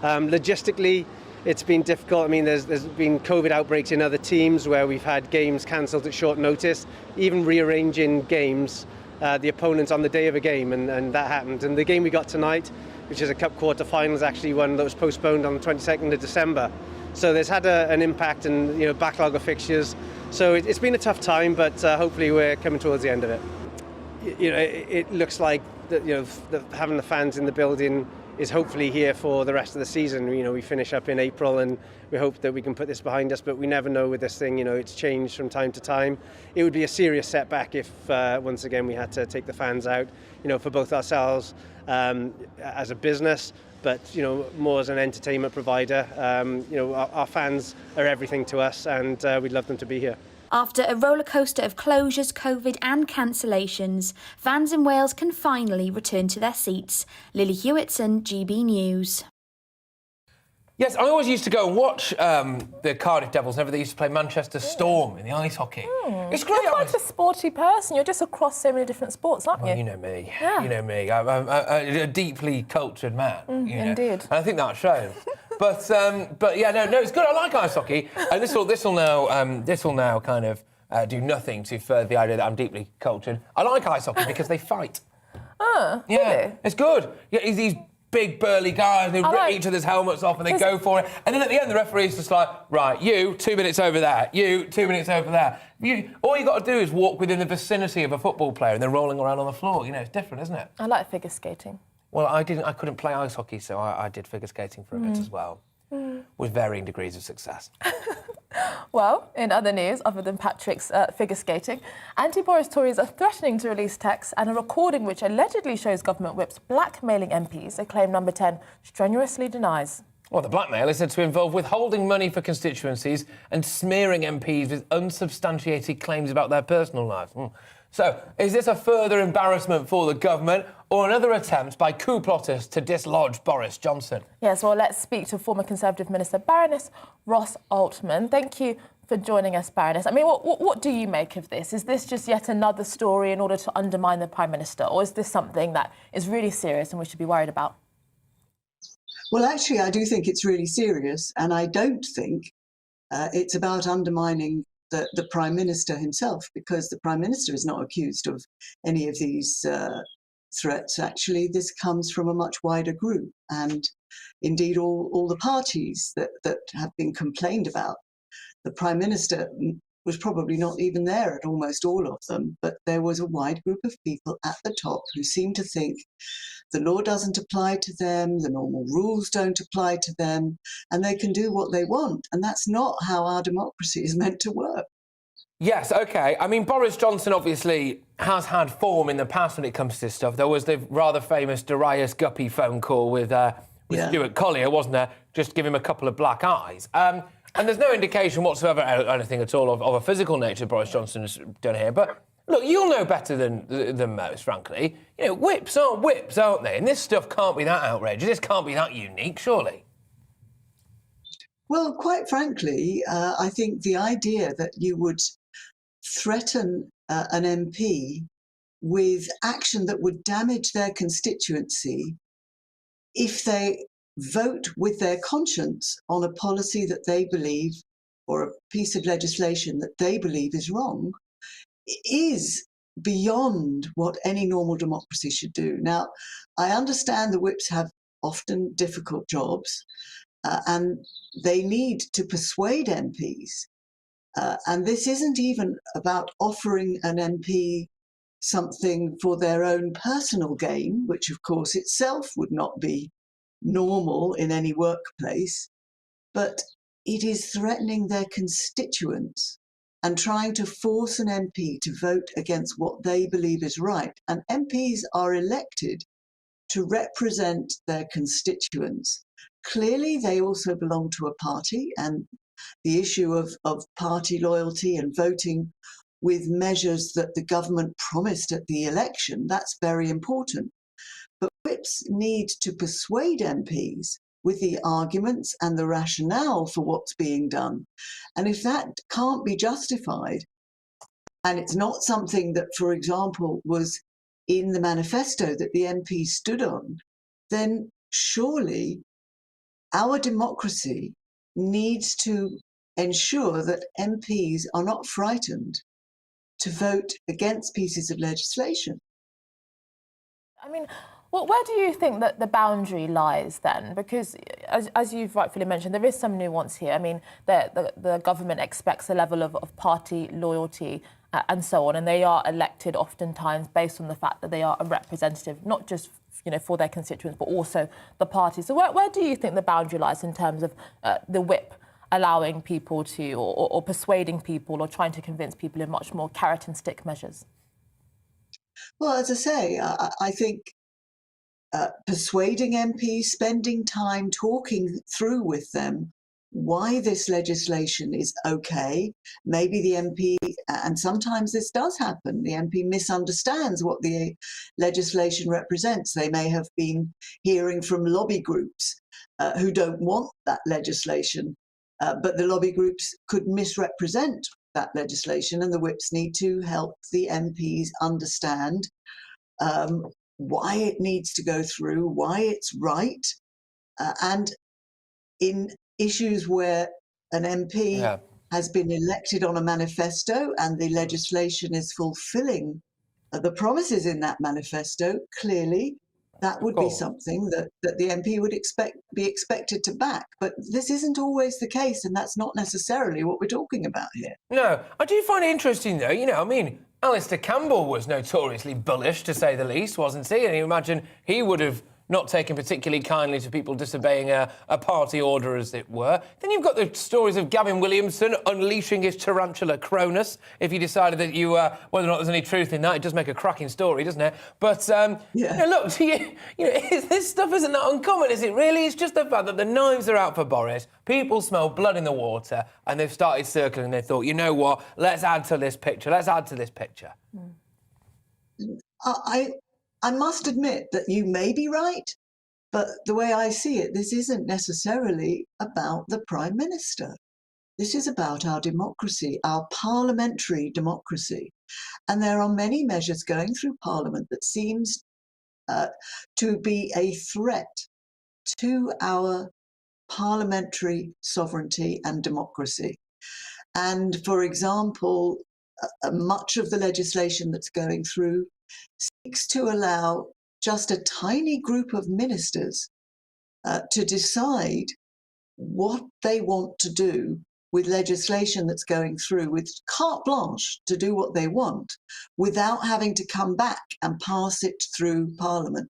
Logistically, it's been difficult. I mean, there's been COVID outbreaks in other teams where we've had games cancelled at short notice, even rearranging games, the opponents on the day of a game, and that happened. And the game we got tonight, which is a cup quarter-final, is actually one that was postponed on the 22nd of December. So there's had an impact and, you know, backlog of fixtures. So it's been a tough time, but hopefully we're coming towards the end of it. You know, it looks like that, you know, having the fans in the building is hopefully here for the rest of the season. You know, we finish up in April and we hope that we can put this behind us, but we never know with this thing. You know, it's changed from time to time. It would be a serious setback if once again we had to take the fans out, you know, for both ourselves as a business, but, you know, more as an entertainment provider. You know, our fans are everything to us, and we'd love them to be here. After a rollercoaster of closures, COVID and cancellations, fans in Wales can finally return to their seats. Lily Hewitson, GB News. Yes, I always used to go and watch the Cardiff Devils whenever they used to play Manchester Storm in the ice hockey. It's great. You're quite a sporty person. You're just across so many different sports, aren't you? Well, you know me. Yeah. You know me. I'm a deeply cultured man. You know? Indeed. And I think that shows. But yeah, no, it's good. I like ice hockey, and this will now kind of do nothing to further the idea that I'm deeply cultured. I like ice hockey because they fight. Oh, yeah, really? It's good. Yeah, these big burly guys who rip each other's helmets off and they go for it, and then at the end the referee's just like, right, you 2 minutes over there, you 2 minutes over there. All you got to do is walk within the vicinity of a football player and they're rolling around on the floor. You know, it's different, isn't it? I like figure skating. Well, I couldn't play ice hockey, so I did figure skating for a bit as well, with varying degrees of success. Well, in other news, other than Patrick's figure skating, anti-Boris Tories are threatening to release texts and a recording which allegedly shows government whips blackmailing MPs, a claim Number 10 strenuously denies. Well, the blackmail is said to involve withholding money for constituencies and smearing MPs with unsubstantiated claims about their personal lives. So, is this a further embarrassment for the government or another attempt by coup plotters to dislodge Boris Johnson? Yes, well, let's speak to former Conservative Minister Baroness Ross Altman. Thank you for joining us, Baroness. I mean, what do you make of this? Is this just yet another story in order to undermine the Prime Minister, or is this something that is really serious and we should be worried about? Well, actually, I do think it's really serious, and I don't think it's about undermining the Prime Minister himself, because the Prime Minister is not accused of any of these threats. Actually, this comes from a much wider group, and indeed all the parties that have been complained about. The Prime Minister was probably not even there at almost all of them, but there was a wide group of people at the top who seem to think the law doesn't apply to them, the normal rules don't apply to them, and they can do what they want. And that's not how our democracy is meant to work. Yes, OK. I mean, Boris Johnson obviously has had form in the past when it comes to this stuff. There was the rather famous Darius Guppy phone call with Stuart Collier, wasn't there? Just give him a couple of black eyes. And there's no indication whatsoever, anything at all, of a physical nature Boris Johnson's done here. But look, you'll know better than most, frankly. You know, whips, aren't they? And this stuff can't be that outrageous. This can't be that unique, surely. Well, quite frankly, I think the idea that you would threaten an MP with action that would damage their constituency if they vote with their conscience on a policy that they believe, or a piece of legislation that they believe is wrong, is beyond what any normal democracy should do. Now, I understand the whips have often difficult jobs, and they need to persuade MPs. And this isn't even about offering an MP something for their own personal gain, which of course itself would not be normal in any workplace, but it is threatening their constituents and trying to force an MP to vote against what they believe is right. And MPs are elected to represent their constituents. Clearly, they also belong to a party, and the issue of party loyalty and voting with measures that the government promised at the election, that's very important. But whips need to persuade MPs with the arguments and the rationale for what's being done. And if that can't be justified, and it's not something that, for example, was in the manifesto that the MP stood on, then surely our democracy needs to ensure that MPs are not frightened to vote against pieces of legislation. I mean, well, where do you think that the boundary lies then? Because as you've rightfully mentioned, there is some nuance here. I mean, the government expects a level of party loyalty and so on, and they are elected oftentimes based on the fact that they are a representative, not just for their constituents, but also the party. So where do you think the boundary lies in terms of the whip allowing people to, or persuading people, or trying to convince people in much more carrot and stick measures? Well, as I say, I think persuading MPs, spending time talking through with them why this legislation is okay. Maybe the MP, and sometimes this does happen, the MP misunderstands what the legislation represents. They may have been hearing from lobby groups who don't want that legislation, but the lobby groups could misrepresent that legislation, and the whips need to help the MPs understand why it needs to go through, why it's right, and in issues where an MP has been elected on a manifesto and the legislation is fulfilling the promises in that manifesto, clearly that would be something that the MP would be expected to back. But this isn't always the case, and that's not necessarily what we're talking about here. No, I do find it interesting, though. I mean, Alistair Campbell was notoriously bullish, to say the least, wasn't he? And you imagine he would have not taken particularly kindly to people disobeying a party order, as it were. Then you've got the stories of Gavin Williamson unleashing his tarantula Cronus. If you decided that you, whether or not there's any truth in that, it does make a cracking story, doesn't it? But, look, this stuff isn't that uncommon, is it really? It's just the fact that the knives are out for Boris, people smell blood in the water, and they've started circling, and they thought, you know what, let's add to this picture, I must admit that you may be right, but the way I see it, this isn't necessarily about the Prime Minister. This is about our democracy, our parliamentary democracy. And there are many measures going through Parliament that seems to be a threat to our parliamentary sovereignty and democracy. And for example, much of the legislation that's going through seeks to allow just a tiny group of ministers to decide what they want to do with legislation that's going through, with carte blanche to do what they want without having to come back and pass it through Parliament.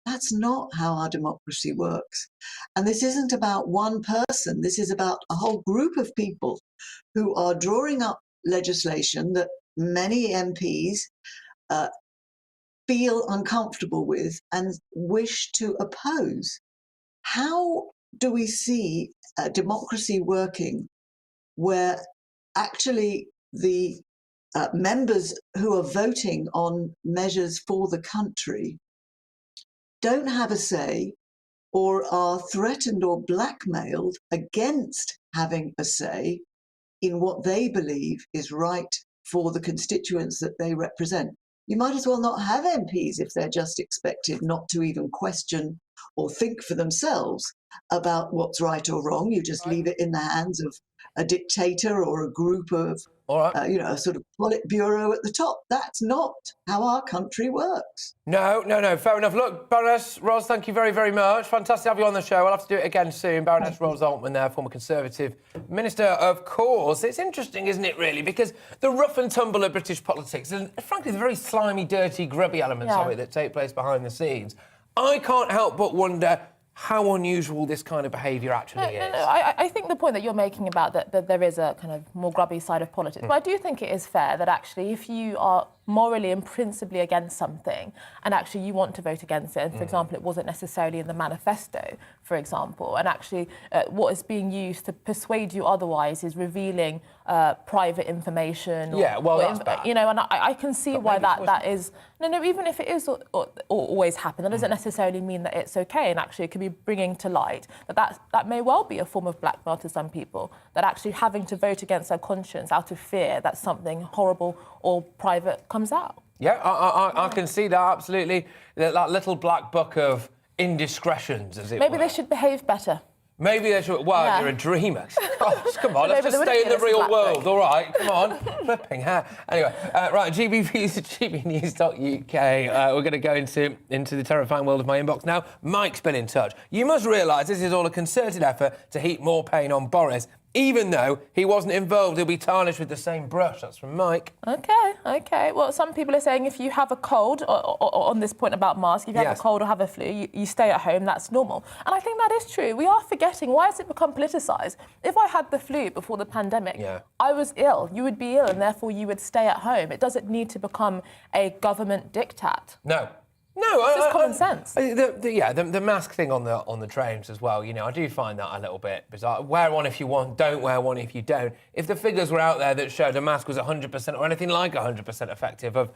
That's not how our democracy works. And this isn't about one person. This is about a whole group of people who are drawing up legislation that many MPs feel uncomfortable with and wish to oppose. How do we see a democracy working where actually the members who are voting on measures for the country don't have a say or are threatened or blackmailed against having a say in what they believe is right for the constituents that they represent? You might as well not have MPs if they're just expected not to even question or think for themselves about what's right or wrong. You just leave it in the hands a dictator or a group of, a sort of Politburo at the top. That's not how our country works. No, fair enough. Look, Baroness Ros, thank you very, very much. Fantastic to have you on the show. I'll have to do it again soon. Baroness Ros Altman there, former Conservative Minister, of course. It's interesting, isn't it, really? Because the rough and tumble of British politics, and frankly, the very slimy, dirty, grubby elements of it that take place behind the scenes, I can't help but wonder how unusual this kind of behaviour actually is. I think the point that you're making about that there is a kind of more grubby side of politics, but I do think it is fair that actually if you are morally and principally against something and actually you want to vote against it, and for example it wasn't necessarily in the manifesto, for example, and actually what is being used to persuade you otherwise is revealing private information. That's bad. You know, and I can see why that is... No, even if it is always happen, that doesn't necessarily mean that it's okay, and actually it could be bringing to light that may well be a form of blackmail to some people, that actually having to vote against their conscience out of fear that something horrible or private comes out. Yeah, I can see that, absolutely. That little black book of indiscretions, as it were. Maybe they should behave better. Maybe they should... Well, you're a dreamer. Gosh, come on, let's just stay in the real world, all right? Come on. Flipping hair. Anyway, right, GBViews at gbnews.uk. We're going to go into the terrifying world of my inbox now. Mike's been in touch. You must realise this is all a concerted effort to heap more pain on Boris. Even though he wasn't involved, he'll be tarnished with the same brush. That's from Mike. OK. Well, some people are saying if you have a cold, or on this point about masks, if you have a cold or have a flu, you stay at home, that's normal. And I think that is true. We are forgetting, why has it become politicised? If I had the flu before the pandemic, I was ill, you would be ill, and therefore you would stay at home. It doesn't need to become a government diktat. No, it's just common sense. The mask thing on the trains as well. You know, I do find that a little bit bizarre. Wear one if you want, don't wear one if you don't. If the figures were out there that showed a mask was 100% or anything like 100% effective of,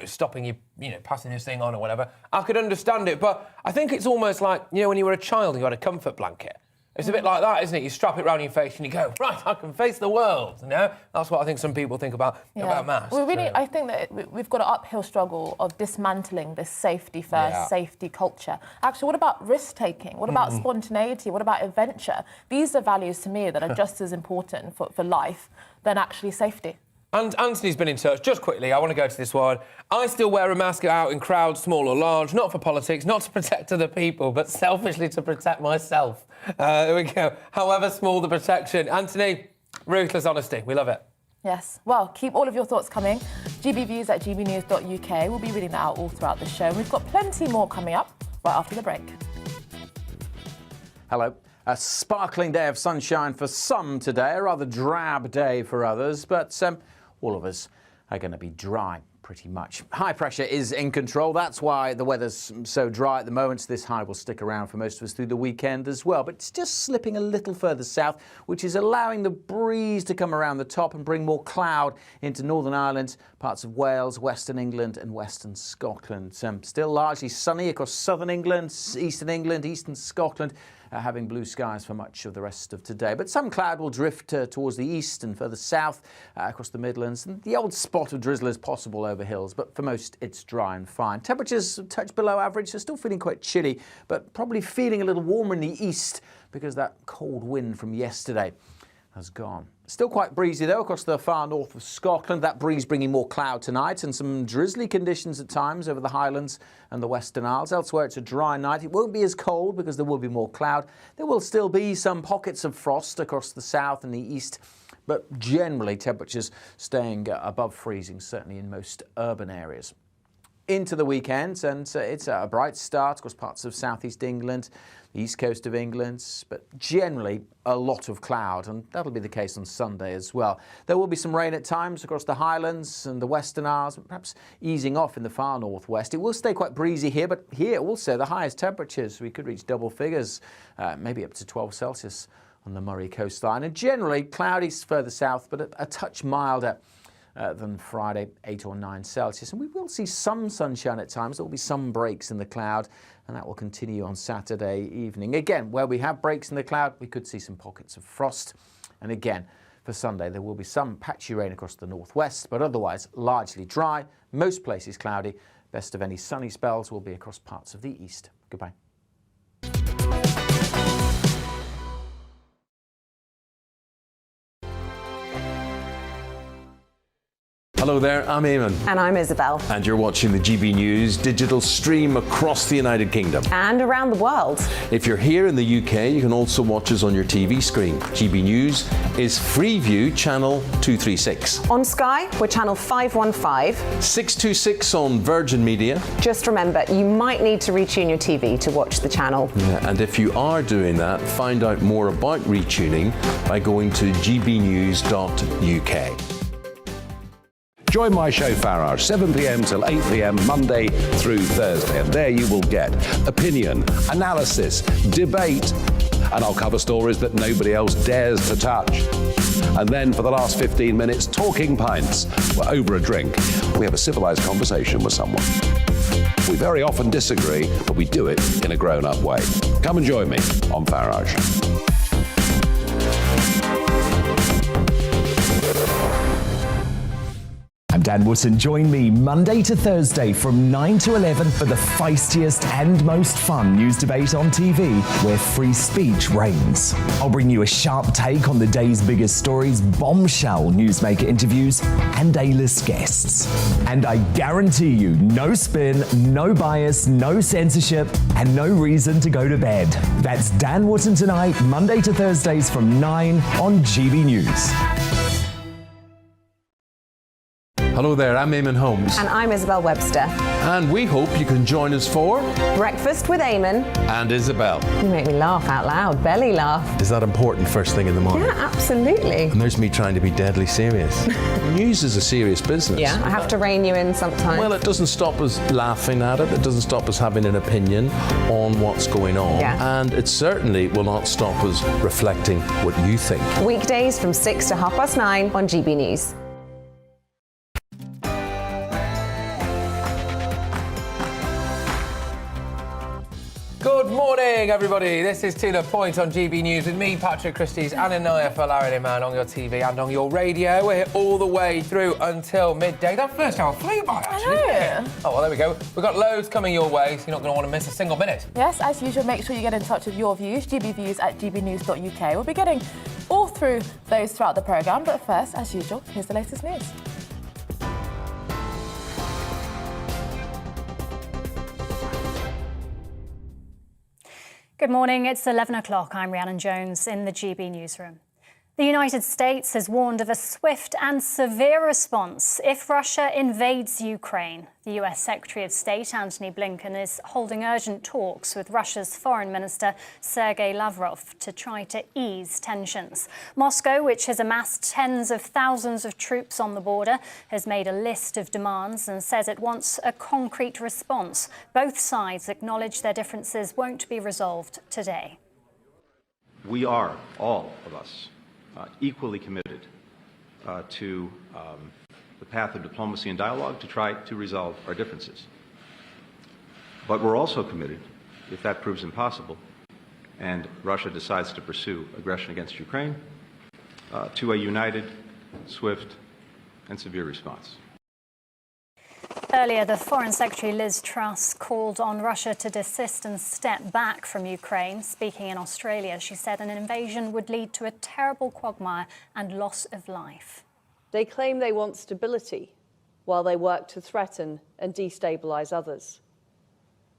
stopping you, passing this thing on or whatever, I could understand it. But I think it's almost like, when you were a child and you had a comfort blanket. It's a bit like that, isn't it? You strap it around your face and you go, right, I can face the world, That's what I think some people think about masks. Well, really, I think that we've got an uphill struggle of dismantling this safety first, safety culture. Actually, what about risk-taking? What about spontaneity? What about adventure? These are values to me that are just as important for life than actually safety. And Anthony's been in touch. Just quickly, I want to go to this one. I still wear a mask out in crowds, small or large, not for politics, not to protect other people, but selfishly to protect myself. There we go. However small the protection. Anthony, ruthless honesty. We love it. Yes. Well, keep all of your thoughts coming. GBViews at gbnews.uk. We'll be reading that out all throughout the show. And we've got plenty more coming up right after the break. Hello. A sparkling day of sunshine for some today, a rather drab day for others, but all of us are going to be dry pretty much. High pressure is in control. That's why the weather's so dry at the moment. This high will stick around for most of us through the weekend as well. But it's just slipping a little further south, which is allowing the breeze to come around the top and bring more cloud into Northern Ireland, parts of Wales, Western England and Western Scotland. Still largely sunny across southern England, eastern Scotland. Having blue skies for much of the rest of today. But some cloud will drift towards the east and further south across the Midlands. And the odd spot of drizzle is possible over hills, but for most it's dry and fine. Temperatures a touch below average, so still feeling quite chilly, but probably feeling a little warmer in the east because that cold wind from yesterday has gone. Still quite breezy though across the far north of Scotland. That breeze bringing more cloud tonight and some drizzly conditions at times over the Highlands and the Western Isles. Elsewhere it's a dry night. It won't be as cold because there will be more cloud. There will still be some pockets of frost across the south and the east, but generally temperatures staying above freezing, certainly in most urban areas. Into the weekend, and it's a bright start across parts of southeast England, the east coast of England, but generally a lot of cloud, and that'll be the case on Sunday as well. There will be some rain at times across the Highlands and the Western Isles, perhaps easing off in the far northwest. It will stay quite breezy here, but here also the highest temperatures, we could reach double figures, maybe up to 12 Celsius on the Murray coastline, and generally cloudy further south, but a touch milder than Friday, 8 or 9 Celsius. And we will see some sunshine at times. There will be some breaks in the cloud, and that will continue on Saturday evening. Again, where we have breaks in the cloud, we could see some pockets of frost. And again, for Sunday, there will be some patchy rain across the northwest, but otherwise largely dry. Most places cloudy. Best of any sunny spells will be across parts of the east. Goodbye. Hello there, I'm Eamon. And I'm Isabel. And you're watching the GB News digital stream across the United Kingdom. And around the world. If you're here in the UK, you can also watch us on your TV screen. GB News is Freeview channel 236. On Sky, we're channel 515. 626 on Virgin Media. Just remember, you might need to retune your TV to watch the channel. Yeah, and if you are doing that, find out more about retuning by going to gbnews.uk. Join my show Farage, 7 p.m. till 8 p.m. Monday through Thursday, and there you will get opinion, analysis, debate, and I'll cover stories that nobody else dares to touch. And then for the last 15 minutes, talking pints. We're over a drink. We have a civilized conversation with someone. We very often disagree, but we do it in a grown-up way. Come and join me on Farage. I'm Dan Wootton. Join me Monday to Thursday from 9 to 11 for the feistiest and most fun news debate on TV, where free speech reigns. I'll bring you a sharp take on the day's biggest stories, bombshell newsmaker interviews, and A-list guests. And I guarantee you, no spin, no bias, no censorship, and no reason to go to bed. That's Dan Wootton Tonight, Monday to Thursdays from 9 on GB News. Hello there, I'm Eamon Holmes. And I'm Isabel Webster. And we hope you can join us for Breakfast with Eamon. And Isabel. You make me laugh out loud, belly laugh. Is that important first thing in the morning? Yeah, absolutely. And there's me trying to be deadly serious. News is a serious business. Yeah, I have to rein you in sometimes. Well, it doesn't stop us laughing at it. It doesn't stop us having an opinion on what's going on. Yeah. And it certainly will not stop us reflecting what you think. Weekdays from 6 to 9:30 on GB News. Good morning, everybody. This is To The Point on GB News with me, Patrick Christys, and Anaya Falarin-Iman on your TV and on your radio. We're here all the way through until midday. That first hour flew by, actually. I know. Oh, well, there we go. We've got loads coming your way, so you're not going to want to miss a single minute. Yes, as usual, make sure you get in touch with your views, gbviews@gbnews.uk. We'll be getting all through those throughout the programme, but first, as usual, here's the latest news. Good morning, it's 11 o'clock. I'm Rhiannon Jones in the GB newsroom. The United States has warned of a swift and severe response if Russia invades Ukraine. The US Secretary of State, Antony Blinken, is holding urgent talks with Russia's Foreign Minister, Sergei Lavrov, to try to ease tensions. Moscow, which has amassed tens of thousands of troops on the border, has made a list of demands and says it wants a concrete response. Both sides acknowledge their differences won't be resolved today. We are, all of us, equally committed to the path of diplomacy and dialogue to try to resolve our differences. But we're also committed, if that proves impossible, and Russia decides to pursue aggression against Ukraine, to a united, swift, and severe response. Earlier, the Foreign Secretary Liz Truss called on Russia to desist and step back from Ukraine. Speaking in Australia, she said an invasion would lead to a terrible quagmire and loss of life. They claim they want stability while they work to threaten and destabilise others.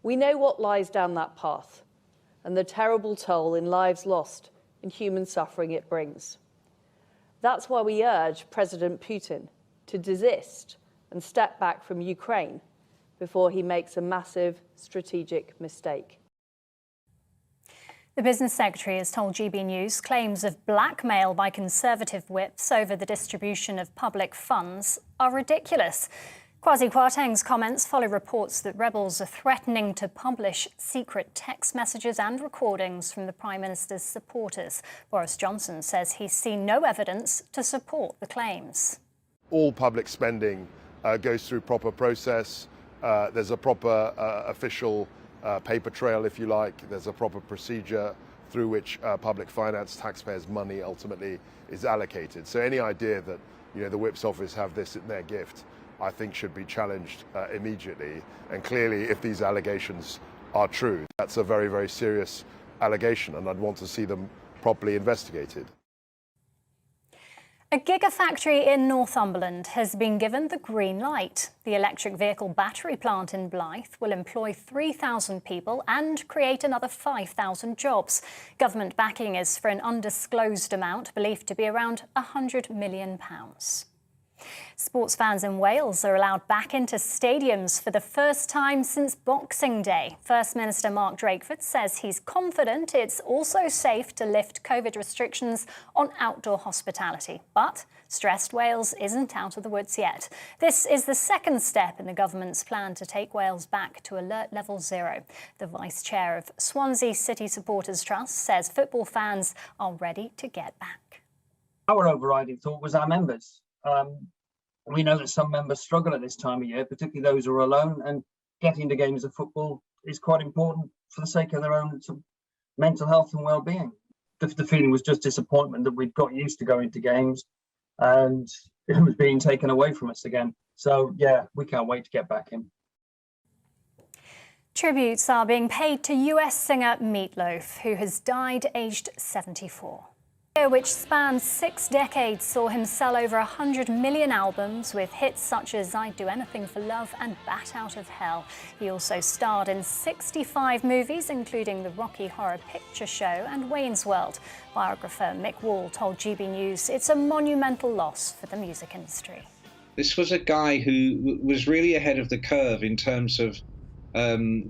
We know what lies down that path and the terrible toll in lives lost and human suffering it brings. That's why we urge President Putin to desist and step back from Ukraine before he makes a massive strategic mistake. The Business Secretary has told GB News claims of blackmail by Conservative whips over the distribution of public funds are ridiculous. Kwasi Kwarteng's comments follow reports that rebels are threatening to publish secret text messages and recordings from the Prime Minister's supporters. Boris Johnson says he's seen no evidence to support the claims. All public spending goes through proper process. There's a proper official paper trail, if you like. There's a proper procedure through which public finance, taxpayers' money ultimately is allocated. So any idea that the Whip's office have this in their gift, I think should be challenged immediately. And clearly, if these allegations are true, that's a very, very serious allegation, and I'd want to see them properly investigated. A gigafactory in Northumberland has been given the green light. The electric vehicle battery plant in Blyth will employ 3,000 people and create another 5,000 jobs. Government backing is for an undisclosed amount, believed to be around £100 million. Sports fans in Wales are allowed back into stadiums for the first time since Boxing Day. First Minister Mark Drakeford says he's confident it's also safe to lift COVID restrictions on outdoor hospitality. But stressed Wales isn't out of the woods yet. This is the second step in the government's plan to take Wales back to alert level 0. The vice chair of Swansea City Supporters Trust says football fans are ready to get back. Our overriding thought was our members. We know that some members struggle at this time of year, particularly those who are alone, and getting to games of football is quite important for the sake of their own sort of mental health and well-being. The feeling was just disappointment that we'd got used to going to games and it was being taken away from us again. So, yeah, we can't wait to get back in. Tributes are being paid to US singer Meat Loaf, who has died aged 74. Which spans 6 decades saw him sell over 100 million albums with hits such as I'd Do Anything for Love and Bat Out of Hell. He also starred in 65 movies, including The Rocky Horror Picture Show and Wayne's World. Biographer Mick Wall told GB News it's a monumental loss for the music industry. This was a guy who was really ahead of the curve in terms of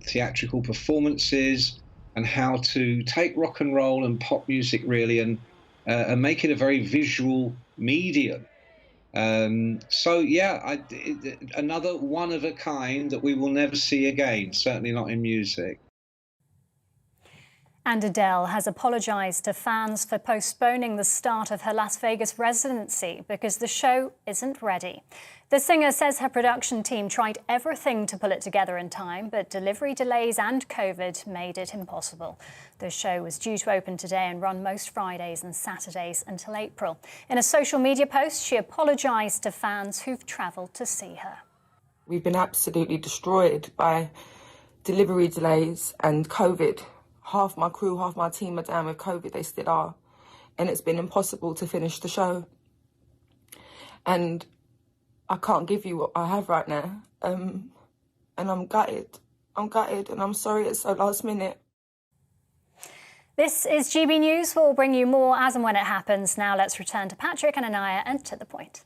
theatrical performances and how to take rock and roll and pop music really and make it a very visual medium. So yeah, another one of a kind that we will never see again, certainly not in music. And Adele has apologised to fans for postponing the start of her Las Vegas residency because the show isn't ready. The singer says her production team tried everything to pull it together in time, but delivery delays and COVID made it impossible. The show was due to open today and run most Fridays and Saturdays until April. In a social media post, she apologised to fans who've travelled to see her. We've been absolutely destroyed by delivery delays and COVID. Half my crew, half my team are down with COVID, they still are. And it's been impossible to finish the show. And I can't give you what I have right now. And I'm gutted. And I'm sorry it's so last minute. This is GB News. We'll bring you more as and when it happens. Now let's return to Patrick and Anaya and to the point.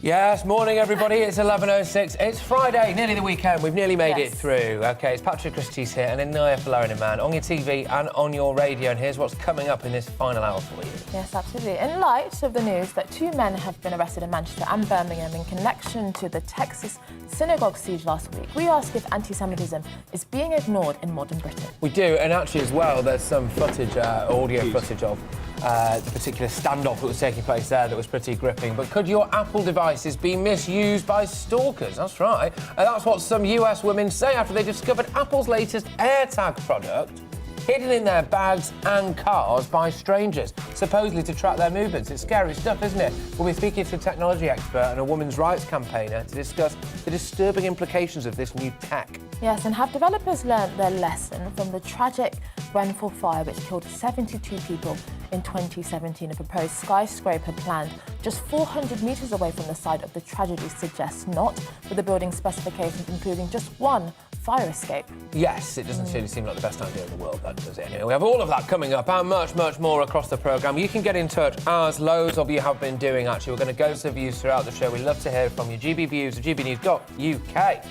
Yes, morning everybody, it's 11:06. It's Friday, nearly the weekend. We've nearly made it through. OK, it's Patrick Christys here and Anaya man on your TV and on your radio. And here's what's coming up in this final hour for you. Yes, absolutely. In light of the news that 2 men have been arrested in Manchester and Birmingham in connection to the Texas synagogue siege last week, we ask if anti-Semitism is being ignored in modern Britain. We do, and actually as well, there's some footage, audio footage of the particular standoff that was taking place there that was pretty gripping. But could your Apple devices be misused by stalkers? That's right. And that's what some US women say after they discovered Apple's latest AirTag product hidden in their bags and cars by strangers, supposedly to track their movements. It's scary stuff, isn't it? We'll be speaking to a technology expert and a women's rights campaigner to discuss the disturbing implications of this new tech. Yes, and have developers learned their lesson from the tragic Grenfell fire which killed 72 people in 2017? A proposed skyscraper planned just 400 metres away from the site of the tragedy suggests not, with the building specifications including just one fire escape. Yes, it doesn't really seem like the best idea in the world, that does it? Anyway, we have all of that coming up and much, much more across the programme. You can get in touch, as loads of you have been doing, actually. We're going to go to the views throughout the show. We'd love to hear from you. GB Views at gbnews.uk.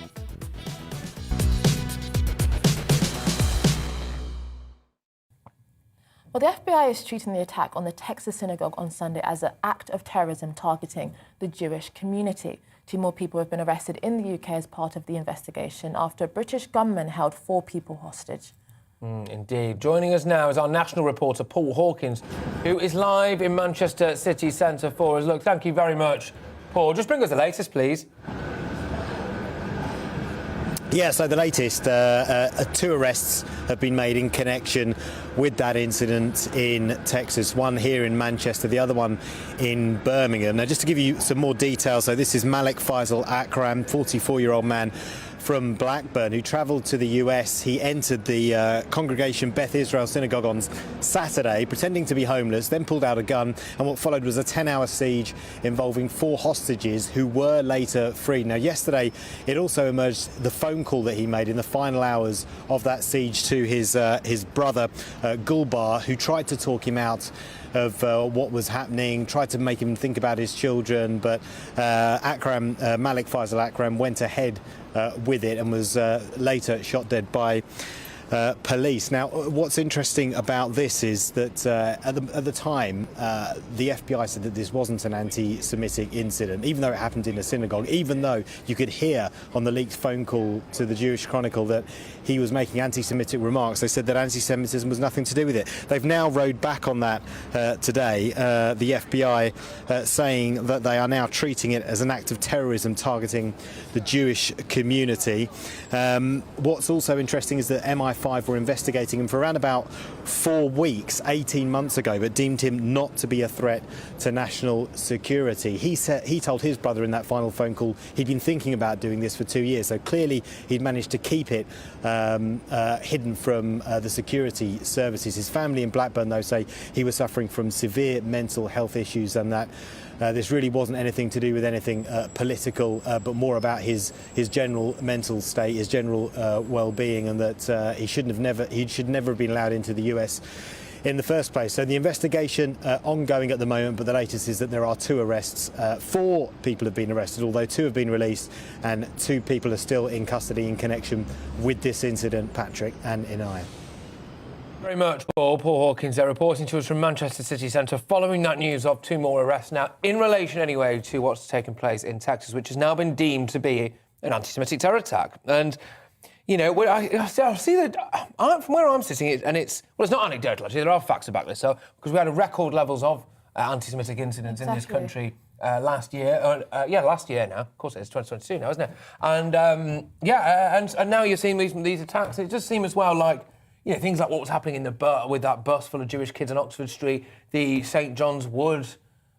Well, the FBI is treating the attack on the Texas synagogue on Sunday as an act of terrorism targeting the Jewish community. 2 more people have been arrested in the UK as part of the investigation after British gunmen held 4 people hostage. Indeed. Joining us now is our national reporter, Paul Hawkins, who is live in Manchester city centre for us. Look, thank you very much, Paul. Just bring us the latest, please. Yeah, so the latest, 2 arrests have been made in connection with that incident in Texas, one here in Manchester, the other one in Birmingham. Now, just to give you some more details, so this is Malik Faisal Akram, 44-year-old man from Blackburn, who travelled to the US. He entered the congregation Beth Israel Synagogue on Saturday, pretending to be homeless, then pulled out a gun, and what followed was a 10-hour siege involving 4 hostages who were later freed. Now, yesterday, it also emerged the phone call that he made in the final hours of that siege to his brother, Gulbar, who tried to talk him out of what was happening, tried to make him think about his children, but Malik Faisal Akram went ahead with it and was later shot dead by police. Now, what's interesting about this is that at the time, the FBI said that this wasn't an anti-Semitic incident, even though it happened in a synagogue, even though you could hear on the leaked phone call to the Jewish Chronicle that he was making anti-Semitic remarks. They said that anti-Semitism was nothing to do with it. They've now rode back on that today, the FBI saying that they are now treating it as an act of terrorism targeting the Jewish community. What's also interesting is that MI5 were investigating him for around about 4 weeks, 18 months ago, but deemed him not to be a threat to national security. He told his brother in that final phone call he'd been thinking about doing this for 2 years, so clearly he'd managed to keep it hidden from the security services. His family in Blackburn, though, say he was suffering from severe mental health issues and that this really wasn't anything to do with anything political, but more about his general mental state, his general well-being, and that he should never have been allowed into the US in the first place. So the investigation ongoing at the moment, but the latest is that there are 2 arrests. 4 people have been arrested, although 2 have been released, and 2 people are still in custody in connection with this incident, Patrick and Inaya. Very much, Paul. Paul Hawkins there reporting to us from Manchester City Centre following that news of 2 more arrests now in relation anyway to what's taken place in Texas, which has now been deemed to be an anti-Semitic terror attack. And, you know, I see that from where I'm sitting, and it's not anecdotal, actually, there are facts to back this up, because we had record levels of anti-Semitic incidents in this country last year. Last year now. Of course, it's 2022 now, isn't it? And, and now you're seeing these attacks. It just seems as well like, you know, things like what was happening with that bus full of Jewish kids on Oxford Street, the St John's Wood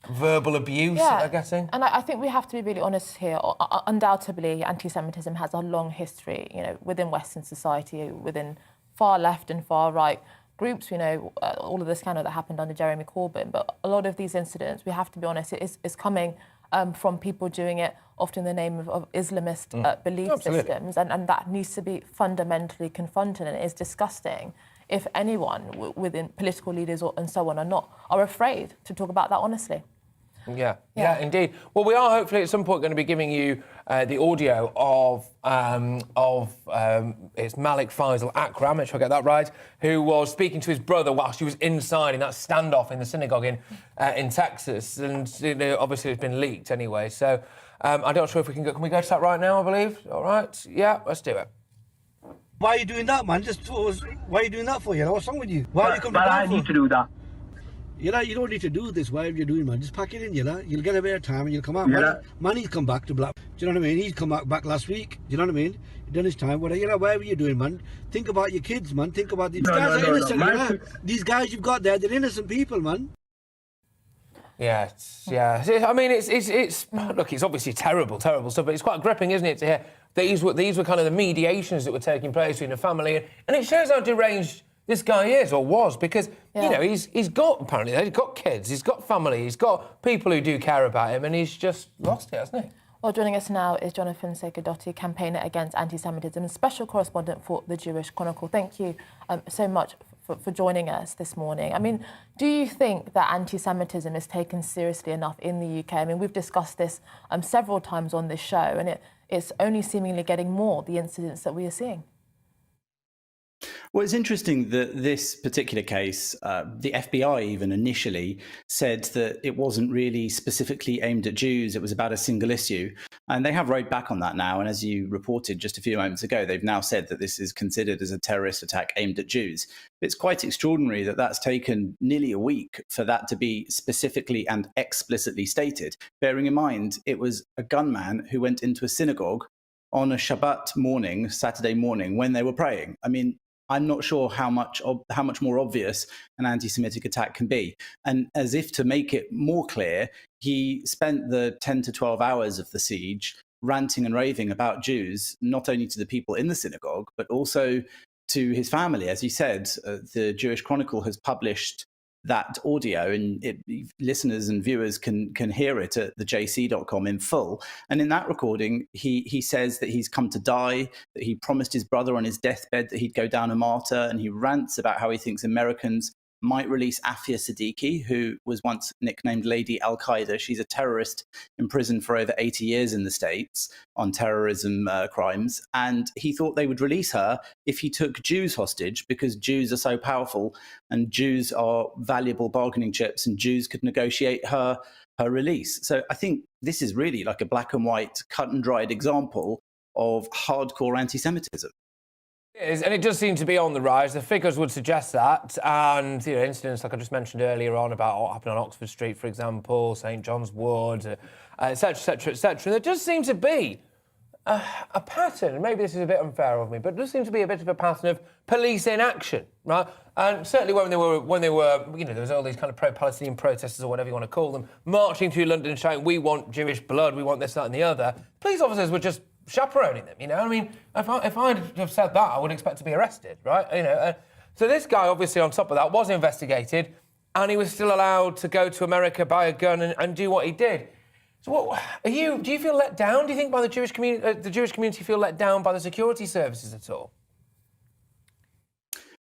verbal abuse, I'm guessing. And I think we have to be really honest here. Undoubtedly, anti-Semitism has a long history, you know, within Western society, within far left and far right groups. You know, all of the scandal that happened under Jeremy Corbyn. But a lot of these incidents, we have to be honest, is coming from people doing it often in the name of Islamist belief systems, and that needs to be fundamentally confronted, and it is disgusting if anyone within political leaders and so on are afraid to talk about that honestly. Yeah, indeed. Well, we are hopefully at some point going to be giving you the audio of it's Malik Faisal Akram, make sure I get that right, who was speaking to his brother whilst he was inside in that standoff in the synagogue in Texas, and you know, obviously it's been leaked anyway. So I'm not sure if we can go. Can we go to that right now? I believe. All right. Yeah, let's do it. Why are you doing that, man? Why are you doing that for? You know, what's wrong with you? Why are you coming But down I for? need to do that. You know, you don't need to do this, whatever you're doing, man. Just pack it in, you know. You'll get a bit of time and you'll come out. Yeah. Manny's come back to Black. Do you know what I mean? He's come back last week. Do you know what I mean? He's done his time. Whatever you're doing, man. Think about your kids, man. Think about these guys are innocent. You know? These guys you've got there, they're innocent people, man. Yeah. I mean, it's look, it's obviously terrible stuff, but it's quite gripping, isn't it, to hear these were kind of the mediations that were taking place between the family, and it shows how deranged this guy is or was, because you know he's got kids, he's got family, he's got people who do care about him, and he's just lost it, hasn't he? Well, joining us now is Jonathan Sekadotti, campaigner against anti-Semitism and special correspondent for the Jewish Chronicle. Thank you so much for joining us this morning. I mean, do you think that anti-Semitism is taken seriously enough in the UK? I mean, we've discussed this several times on this show, and it's only seemingly getting more, the incidents that we are seeing. Well, it's interesting that this particular case, the FBI even initially said that it wasn't really specifically aimed at Jews. It was about a single issue. And they have rode back on that now. And as you reported just a few moments ago, they've now said that this is considered as a terrorist attack aimed at Jews. It's quite extraordinary that that's taken nearly a week for that to be specifically and explicitly stated, bearing in mind it was a gunman who went into a synagogue on a Shabbat morning, Saturday morning, when they were praying. I mean, I'm not sure how much more obvious an anti-Semitic attack can be. And as if to make it more clear, he spent the 10 to 12 hours of the siege ranting and raving about Jews, not only to the people in the synagogue, but also to his family. As you said, the Jewish Chronicle has published that audio, and listeners and viewers can hear it at thejc.com in full. And in that recording, he says that he's come to die, that he promised his brother on his deathbed that he'd go down a martyr, and he rants about how he thinks Americans might release Afia Siddiqui, who was once nicknamed Lady Al-Qaeda. She's a terrorist imprisoned for over 80 years in the States on terrorism crimes. And he thought they would release her if he took Jews hostage, because Jews are so powerful and Jews are valuable bargaining chips, and Jews could negotiate her release. So I think this is really like a black and white, cut and dried example of hardcore anti-Semitism. It is, and it does seem to be on the rise. The figures would suggest that. And, incidents like I just mentioned earlier on about what happened on Oxford Street, for example, St John's Wood, et cetera, et cetera, et cetera. There does seem to be a pattern. Maybe this is a bit unfair of me, but there does seem to be a bit of a pattern of police inaction, right? And certainly when they were, there was all these kind of pro-Palestinian protesters or whatever you want to call them, marching through London shouting, "We want Jewish blood, we want this, that and the other." Police officers were just chaperoning them, I mean, if I'd have said that, I would expect to be arrested, right? So this guy, obviously, on top of that, was investigated, and he was still allowed to go to America, buy a gun, and do what he did. So, what do you feel let down? Do you think by the Jewish community? The Jewish community feel let down by the security services at all?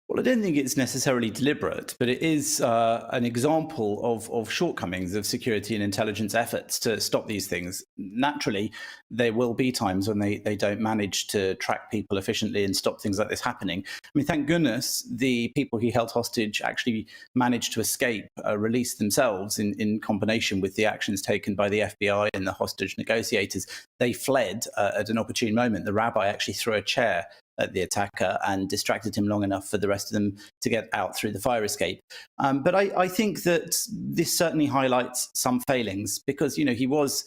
Well, I don't think it's necessarily deliberate, but it is an example of shortcomings of security and intelligence efforts to stop these things. Naturally, there will be times when they don't manage to track people efficiently and stop things like this happening. I mean, thank goodness the people he held hostage actually managed to escape, release themselves in combination with the actions taken by the FBI and the hostage negotiators. They fled at an opportune moment. The rabbi actually threw a chair at the attacker and distracted him long enough for the rest of them to get out through the fire escape. But I think that this certainly highlights some failings, because, he was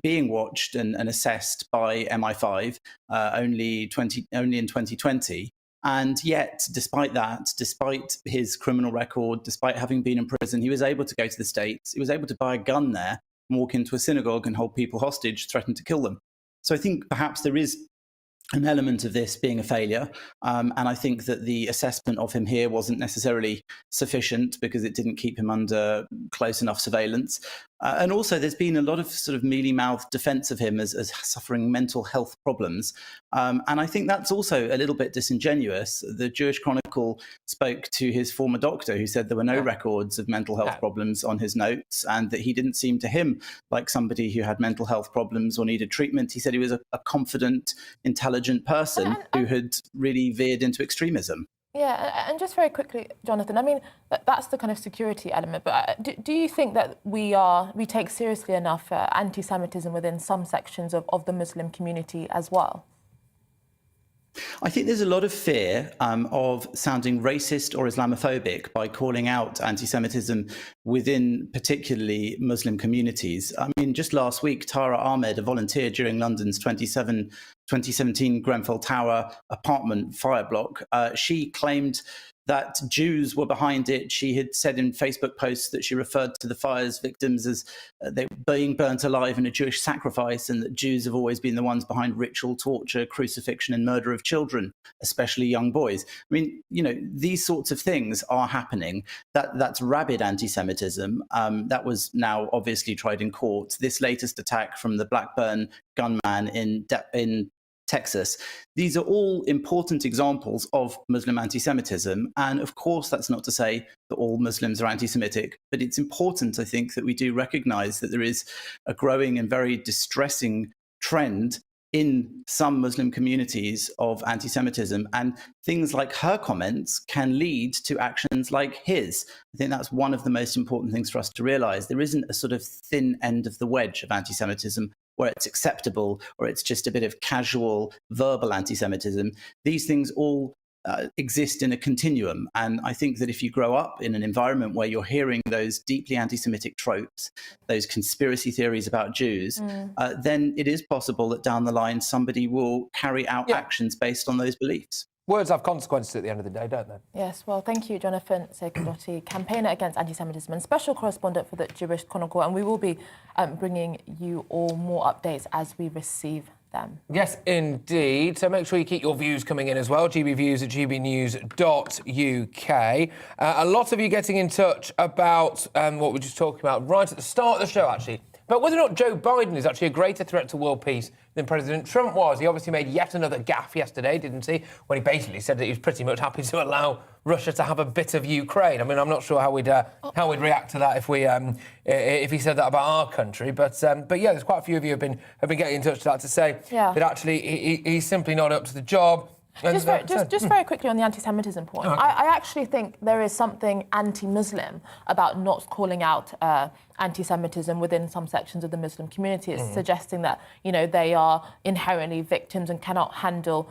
being watched and assessed by MI5 only in 2020. And yet, despite that, despite his criminal record, despite having been in prison, he was able to go to the States. He was able to buy a gun there and walk into a synagogue and hold people hostage, threaten to kill them. So I think perhaps there is an element of this being a failure. And I think that the assessment of him here wasn't necessarily sufficient because it didn't keep him under close enough surveillance. And also there's been a lot of sort of mealy-mouthed defence of him as suffering mental health problems. And I think that's also a little bit disingenuous. The Jewish Chronicle spoke to his former doctor, who said there were no records of mental health problems on his notes, and that he didn't seem to him like somebody who had mental health problems or needed treatment. He said he was a confident, intelligent person who had really veered into extremism. Yeah, and just very quickly, Jonathan, I mean, that's the kind of security element, but do you think that we take seriously enough anti-Semitism within some sections of the Muslim community as well? I think there's a lot of fear of sounding racist or Islamophobic by calling out anti-Semitism within particularly Muslim communities. I mean, just last week, Tara Ahmed, a volunteer during London's 2017 Grenfell Tower apartment fire block, she claimed that Jews were behind it. She had said in Facebook posts that she referred to the fire's victims as they were being burnt alive in a Jewish sacrifice, and that Jews have always been the ones behind ritual torture, crucifixion and murder of children, especially young boys. I mean, these sorts of things are happening. That's rabid anti-Semitism. That was now obviously tried in court. This latest attack from the Blackburn gunman in Texas. These are all important examples of Muslim anti-Semitism. And of course, that's not to say that all Muslims are anti-Semitic, but it's important, I think, that we do recognize that there is a growing and very distressing trend in some Muslim communities of anti-Semitism, and things like her comments can lead to actions like his. I think that's one of the most important things for us to realize. There isn't a sort of thin end of the wedge of anti-Semitism where it's acceptable or it's just a bit of casual verbal anti-Semitism. These things all exist in a continuum. And I think that if you grow up in an environment where you're hearing those deeply anti-Semitic tropes, those conspiracy theories about Jews, then it is possible that down the line somebody will carry out actions based on those beliefs. Words have consequences at the end of the day, don't they? Yes, well, thank you, Jonathan Sekodotti, campaigner against anti-Semitism and special correspondent for the Jewish Chronicle, and we will be bringing you all more updates as we receive them. Yes, indeed. So make sure you keep your views coming in as well. GBviews at gbnews.uk. A lot of you getting in touch about what we were just talking about right at the start of the show, actually, but whether or not Joe Biden is actually a greater threat to world peace than President Trump was. He obviously made yet another gaffe yesterday, didn't he? When he basically said that he was pretty much happy to allow Russia to have a bit of Ukraine. I mean, I'm not sure how we'd react to that if he said that about our country. But yeah, there's quite a few of you have been getting in touch to that to say that actually he's simply not up to the job. Just very quickly on the anti-Semitism point, I actually think there is something anti-Muslim about not calling out anti-Semitism within some sections of the Muslim community. It's suggesting that, they are inherently victims and cannot handle,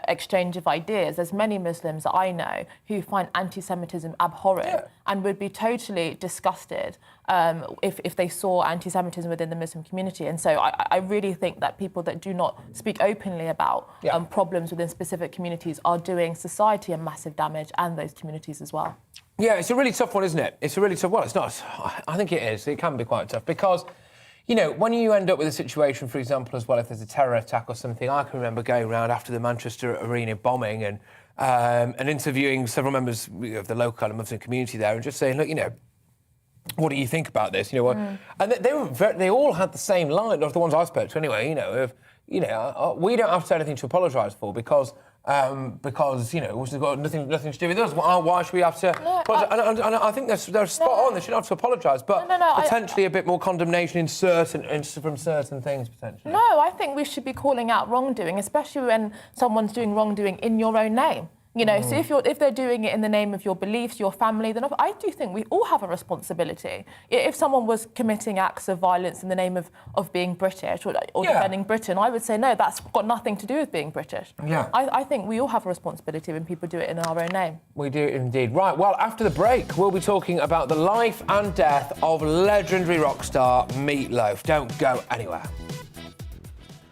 exchange of ideas. There's many Muslims that I know who find anti-Semitism abhorrent and would be totally disgusted if they saw anti-Semitism within the Muslim community. And so I really think that people that do not speak openly about problems within specific communities are doing society a massive damage and those communities as well. Yeah, it's a really tough one, isn't it? It's a really tough one. It's not. I think it is. It can be quite tough because, when you end up with a situation, for example, as well, if there's a terror attack or something, I can remember going around after the Manchester Arena bombing and interviewing several members of the local kind of Muslim community there and just saying, look, what do you think about this? And they all had the same line, of the ones I spoke to anyway. We don't have to say anything to apologise for because it's got nothing to do with us. Why should we have to? And I think they're spot on. They shouldn't have to apologise, but potentially a bit more condemnation from certain things potentially. No, I think we should be calling out wrongdoing, especially when someone's doing wrongdoing in your own name. So if they're doing it in the name of your beliefs, your family, then I do think we all have a responsibility. If someone was committing acts of violence in the name of being British or defending Britain, I would say, no, that's got nothing to do with being British. Yeah. I think we all have a responsibility when people do it in our own name. We do indeed. Right, well, after the break, we'll be talking about the life and death of legendary rock star Meat Loaf. Don't go anywhere.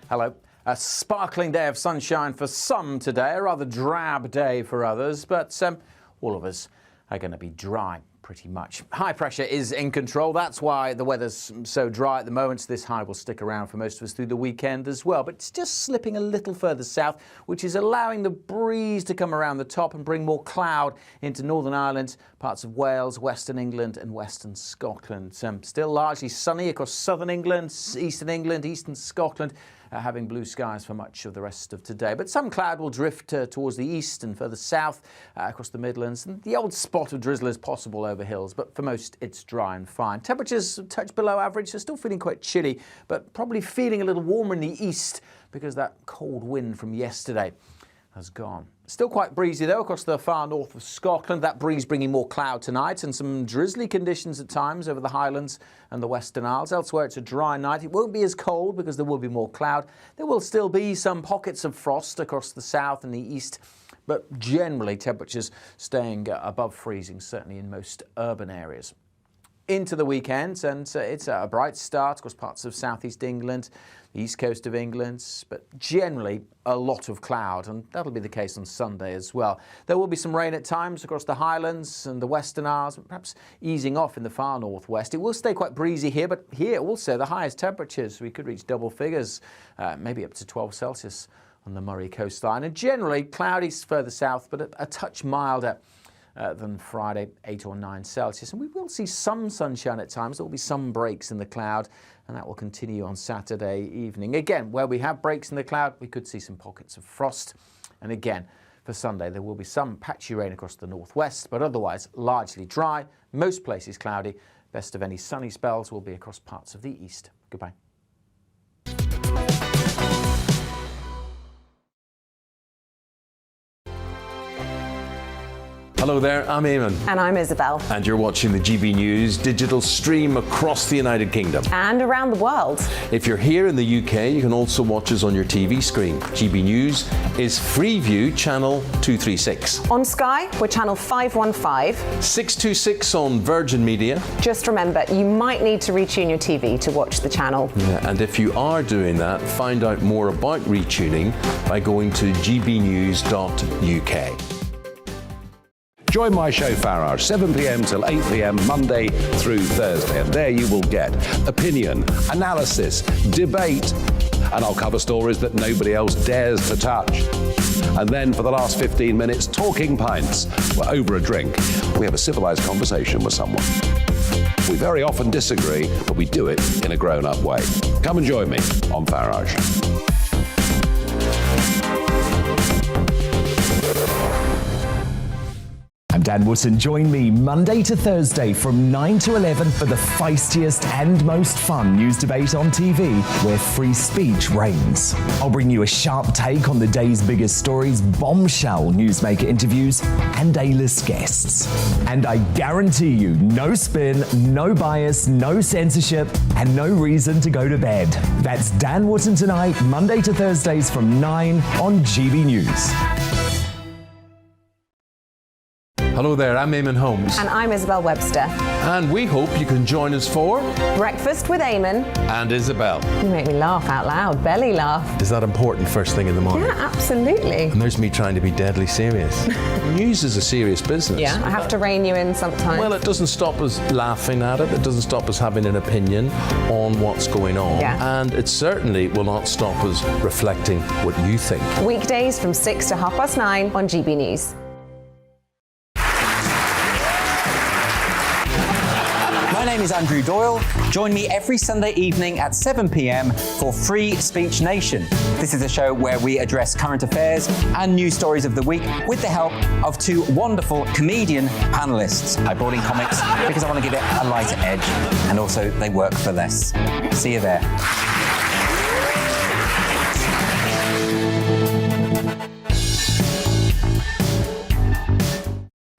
Hello. A sparkling day of sunshine for some today, a rather drab day for others, but all of us are going to be dry pretty much. High pressure is in control. That's why the weather's so dry at the moment. This high will stick around for most of us through the weekend as well, but it's just slipping a little further south, which is allowing the breeze to come around the top and bring more cloud into Northern Ireland, parts of Wales, Western England and Western Scotland. Still largely sunny across southern England, eastern England, eastern Scotland, having blue skies for much of the rest of today. But some cloud will drift towards the east and further south across the Midlands. And the odd spot of drizzle is possible over hills, but for most it's dry and fine. Temperatures a touch below average, so still feeling quite chilly, but probably feeling a little warmer in the east because that cold wind from yesterday has gone. Still quite breezy though across the far north of Scotland. That breeze bringing more cloud tonight and some drizzly conditions at times over the Highlands and the Western Isles. Elsewhere it's a dry night. It won't be as cold because there will be more cloud. There will still be some pockets of frost across the south and the east, but generally temperatures staying above freezing, certainly in most urban areas. Into the weekend, and it's a bright start across parts of southeast England, the east coast of England, but generally a lot of cloud, and that'll be the case on Sunday as well. There will be some rain at times across the Highlands and the Western Isles, perhaps easing off in the far northwest. It will stay quite breezy here, but here also the highest temperatures, we could reach double figures, maybe up to 12 Celsius on the Murray coastline, and generally cloudy further south, but a touch milder than Friday, 8 or 9 Celsius. And we will see some sunshine at times. There will be some breaks in the cloud, and that will continue on Saturday evening. Again, where we have breaks in the cloud, we could see some pockets of frost. And again, for Sunday, there will be some patchy rain across the northwest, but otherwise largely dry. Most places cloudy. Best of any sunny spells will be across parts of the east. Goodbye. Hello there, I'm Eamon. And I'm Isabel. And you're watching the GB News digital stream across the United Kingdom. And around the world. If you're here in the UK, you can also watch us on your TV screen. GB News is Freeview channel 236. On Sky, we're channel 515. 626 on Virgin Media. Just remember, you might need to retune your TV to watch the channel. Yeah, and if you are doing that, find out more about retuning by going to gbnews.uk. Join my show Farage, 7 p.m. till 8 p.m. Monday through Thursday, and there you will get opinion, analysis, debate, and I'll cover stories that nobody else dares to touch. And then for the last 15 minutes, talking pints. We're over a drink. We have a civilized conversation with someone. We very often disagree, but we do it in a grown-up way. Come and join me on Farage. I'm Dan Wootton. Join me Monday to Thursday from 9 to 11 for the feistiest and most fun news debate on TV, where free speech reigns. I'll bring you a sharp take on the day's biggest stories, bombshell newsmaker interviews, and A-list guests. And I guarantee you, no spin, no bias, no censorship, and no reason to go to bed. That's Dan Wootton tonight, Monday to Thursdays from 9 on GB News. Hello there, I'm Eamon Holmes. And I'm Isabel Webster. And we hope you can join us for Breakfast with Eamon. And Isabel. You make me laugh out loud, belly laugh. Is that important first thing in the morning? Yeah, absolutely. And there's me trying to be deadly serious. News is a serious business. Yeah, I have to rein you in sometimes. Well, it doesn't stop us laughing at it. It doesn't stop us having an opinion on what's going on. Yeah. And it certainly will not stop us reflecting what you think. Weekdays from 6 to 9:30 on GB News. My name is Andrew Doyle. Join me every Sunday evening at 7 p.m. for Free Speech Nation. This is a show where we address current affairs and news stories of the week with the help of two wonderful comedian panellists. I brought in comics because I want to give it a lighter edge, and also they work for less. See you there.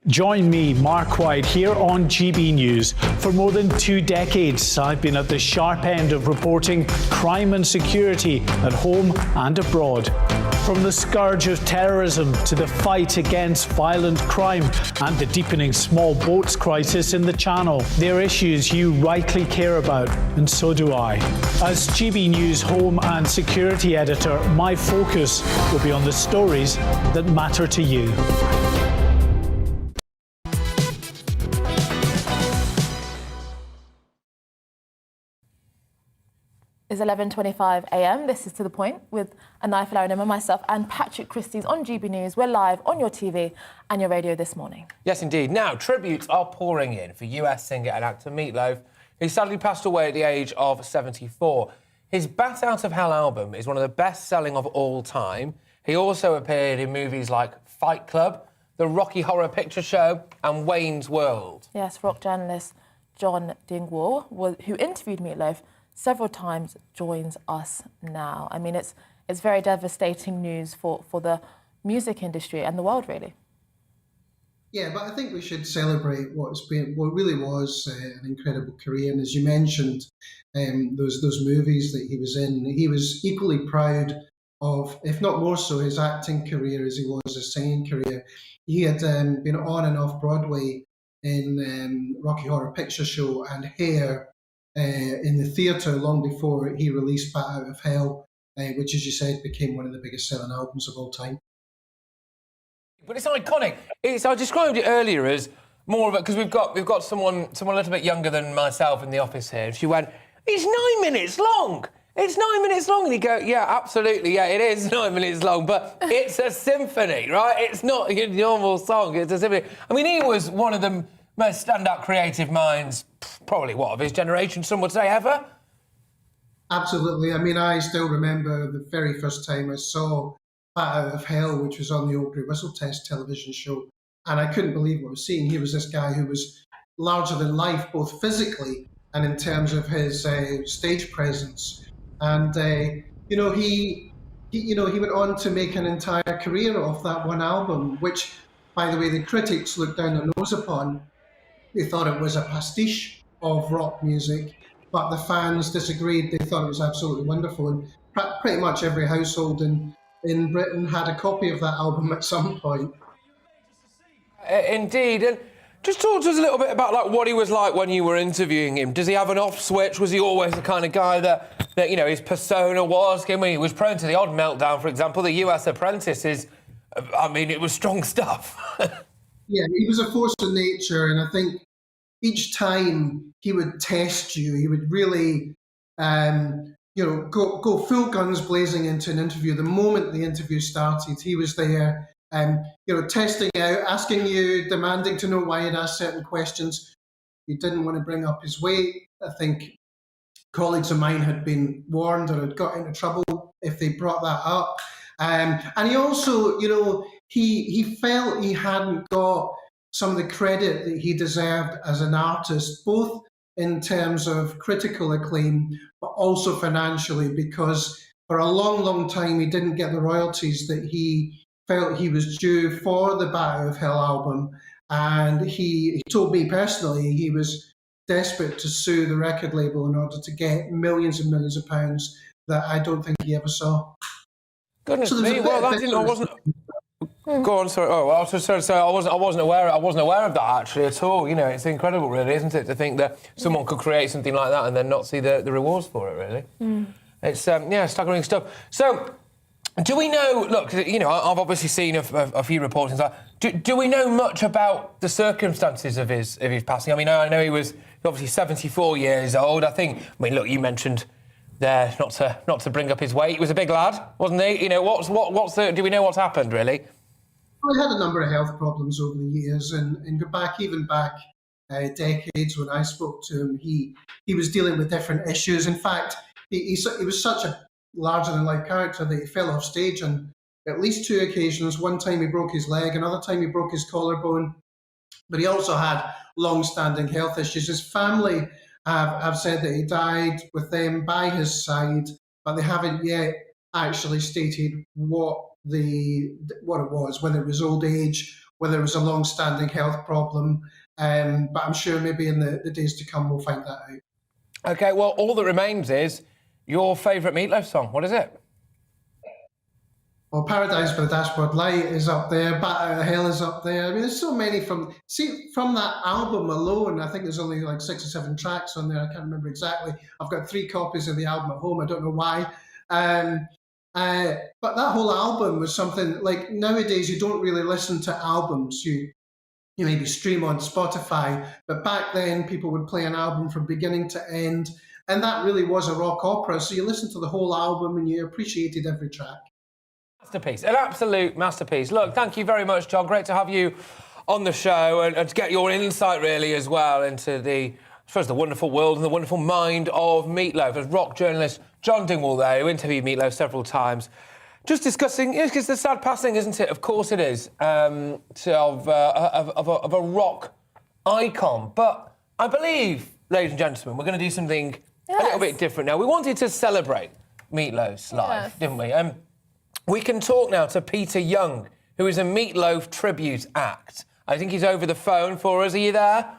Join me, Mark White, here on GB News. For more than 2 decades, I've been at the sharp end of reporting crime and security at home and abroad. From the scourge of terrorism to the fight against violent crime and the deepening small boats crisis in the Channel, they're issues you rightly care about, and so do I. As GB News Home and Security Editor, my focus will be on the stories that matter to you. It's 11:25 a.m. This is To The Point with Anaya Falarin and myself and Patrick Christys on GB News. We're live on your TV and your radio this morning. Yes, indeed. Now, tributes are pouring in for US singer and actor Meat Loaf, who sadly passed away at the age of 74. His Bat Out of Hell album is one of the best-selling of all time. He also appeared in movies like Fight Club, The Rocky Horror Picture Show and Wayne's World. Yes, rock journalist John Dingwall, who interviewed Meat Loaf several times, joins us now. I mean, it's very devastating news for the music industry and the world, really. Yeah, but I think we should celebrate what really was an incredible career. And as you mentioned, those movies that he was in, he was equally proud of, if not more so, his acting career as he was his singing career. He had been on and off Broadway in Rocky Horror Picture Show and Hair in the theatre long before he released Bat Out of Hell, which, as you said, became one of the biggest selling albums of all time. But it's iconic. I described it earlier as more of it because we've got someone a little bit younger than myself in the office here. She went, "It's 9 minutes long. It's 9 minutes long." And you go, "Yeah, absolutely. Yeah, it is 9 minutes long, but it's a symphony, right? It's not a normal song. It's a symphony." I mean, he was one of the most stand-up creative minds, probably of his generation, some would say, ever. Absolutely. I mean, I still remember the very first time I saw Bat Out of Hell, which was on the Old Grey Whistle Test television show, and I couldn't believe what I was seeing. He was this guy who was larger than life, both physically and in terms of his stage presence. And he went on to make an entire career off that one album, which, by the way, the critics looked down their nose upon. They thought it was a pastiche of rock music, but the fans disagreed. They thought it was absolutely wonderful, and pretty much every household in Britain had a copy of that album at some point. Indeed. And just talk to us a little bit about like what he was like when you were interviewing him. Does he have an off switch? Was he always the kind of guy that you know, his persona was? I mean, he was prone to the odd meltdown, for example. The US Apprentice is, I mean, it was strong stuff. Yeah, he was a force of nature, and I think each time he would test you, he would really, you know, go full guns blazing into an interview. The moment the interview started, he was there, you know, testing out, asking you, demanding to know why he'd asked certain questions. He didn't want to bring up his weight. I think colleagues of mine had been warned or had got into trouble if they brought that up. And he also, you know, he felt he hadn't got some of the credit that he deserved as an artist, both in terms of critical acclaim, but also financially, because for a long, long time he didn't get the royalties that he felt he was due for the Battery of Hell album. And he told me personally he was desperate to sue the record label in order to get millions and millions of pounds that I don't think he ever saw. Goodness me! Well, that didn't. I wasn't. Go on, sorry. Oh, well, sorry. I wasn't aware of that actually at all. You know, it's incredible, really, isn't it, to think that someone could create something like that and then not see the rewards for it. Really, it's yeah, staggering stuff. So, do we know? Look, you know, I've obviously seen a few reports and stuff. Do we know much about the circumstances of his passing? I mean, I know he was obviously 74 years old. I mean, look, you mentioned there not to bring up his weight. He was a big lad, wasn't he? You know, do we know what's happened really? Well, he had a number of health problems over the years, and go back decades when I spoke to him, he was dealing with different issues. In fact, he was such a larger-than-life character that he fell off stage on at least 2 occasions. One time he broke his leg, another time he broke his collarbone. But he also had long-standing health issues. His family have said that he died with them by his side, but they haven't yet actually stated what it was, whether it was old age, whether it was a long-standing health problem. But I'm sure maybe in the days to come we'll find that out. Okay, well, all that remains is your favourite Meatloaf song. What is it? Well, Paradise by the Dashboard Light is up there. Battery of Hell is up there. I mean, there's so many from that album alone. I think there's only like 6 or 7 tracks on there. I can't remember exactly. I've got 3 copies of the album at home. I don't know why. But that whole album was something like nowadays you don't really listen to albums. You maybe stream on Spotify, but back then people would play an album from beginning to end, and that really was a rock opera. So you listened to the whole album and you appreciated every track. Masterpiece, an absolute masterpiece. Look, thank you very much, John. Great to have you on the show and to get your insight really as well into the wonderful world and the wonderful mind of Meatloaf. As rock journalist John Dingwall there, who interviewed Meatloaf several times, just discussing, it's the sad passing, isn't it? Of course it is, of a rock icon. But I believe, ladies and gentlemen, we're going to do something a little bit different now. We wanted to celebrate Meatloaf's life, didn't we? We can talk now to Peter Young, who is a Meatloaf tribute act. I think he's over the phone for us. Are you there?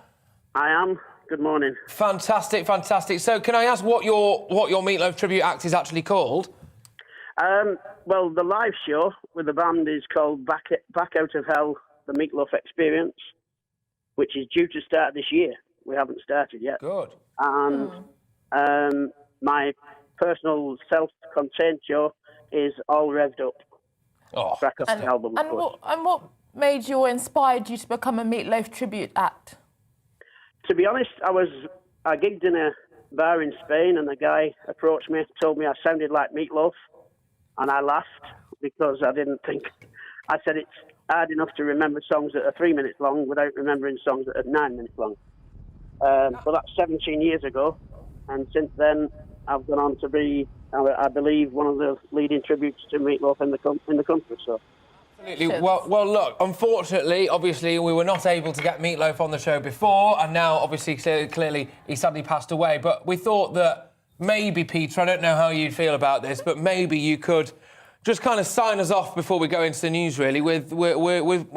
I am. Good morning. Fantastic, fantastic. So can I ask what your Meatloaf tribute act is actually called? Well, the live show with the band is called Back Out of Hell, the Meatloaf Experience, which is due to start this year. We haven't started yet. Good. And my personal self-contained show is All Revved Up. Oh, Back up the album, of course. And what made you or inspired you to become a Meatloaf tribute act? To be honest, I gigged in a bar in Spain, and the guy approached me, told me I sounded like Meatloaf, and I laughed because I didn't think. I said it's hard enough to remember songs that are 3 minutes long without remembering songs that are 9 minutes long. But that's 17 years ago, and since then I've gone on to be, I believe, one of the leading tributes to Meatloaf in the country. So. Absolutely. Well, look, unfortunately, obviously, we were not able to get Meatloaf on the show before, and now, obviously, clearly, he sadly passed away. But we thought that maybe, Peter, I don't know how you'd feel about this, but maybe you could just kind of sign us off before we go into the news, really, with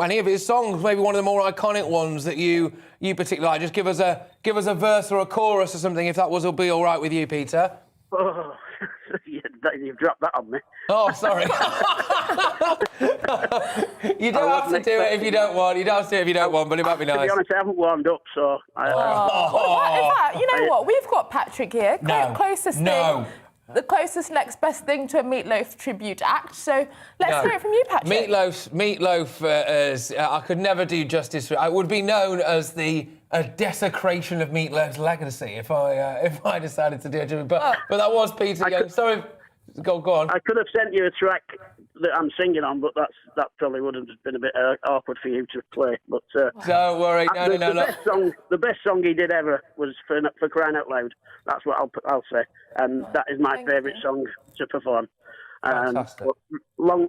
any of his songs, maybe one of the more iconic ones that you particularly like. Just give us a verse or a chorus or something, if that will be all right with you, Peter. Oh, you've dropped that on me. Oh, sorry. You don't have to do it if you don't want. You don't have to do it if you don't want, but it might be nice. To be honest, I haven't warmed up, so... Well, in fact, you know what? We've got Patrick here. The closest next best thing to a Meatloaf tribute act. So let's hear it from you, Patrick. Meatloaf I could never do justice. I would be known as a desecration of Meatloaf's legacy if I decided to do it. But that was Peter Young. Sorry, go on. I could have sent you a track that I'm singing on, but that probably would have been a bit awkward for you to play. But don't worry, the best song he did ever was for Crying Out Loud. That's what I'll say, and that is my favourite song to perform. Fantastic. Long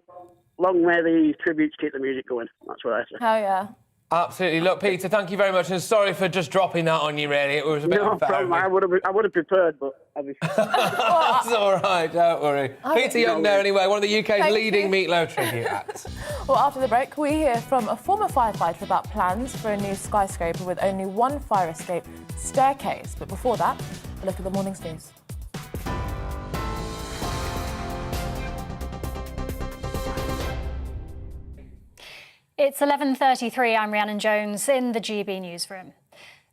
may the tributes keep the music going. That's what I say. Oh yeah. Absolutely. Look, Peter, thank you very much, and sorry for just dropping that on you. Really, it was a bit unfair. No problem. I would have prepared, but obviously. That's all right. Don't worry. Peter Young there, anyway, one of the UK's leading Meatloaf tribute acts. Well, after the break, we hear from a former firefighter about plans for a new skyscraper with only one fire escape staircase. But before that, a look at the morning's news. It's 11:33. I'm Rhiannon Jones in the GB newsroom.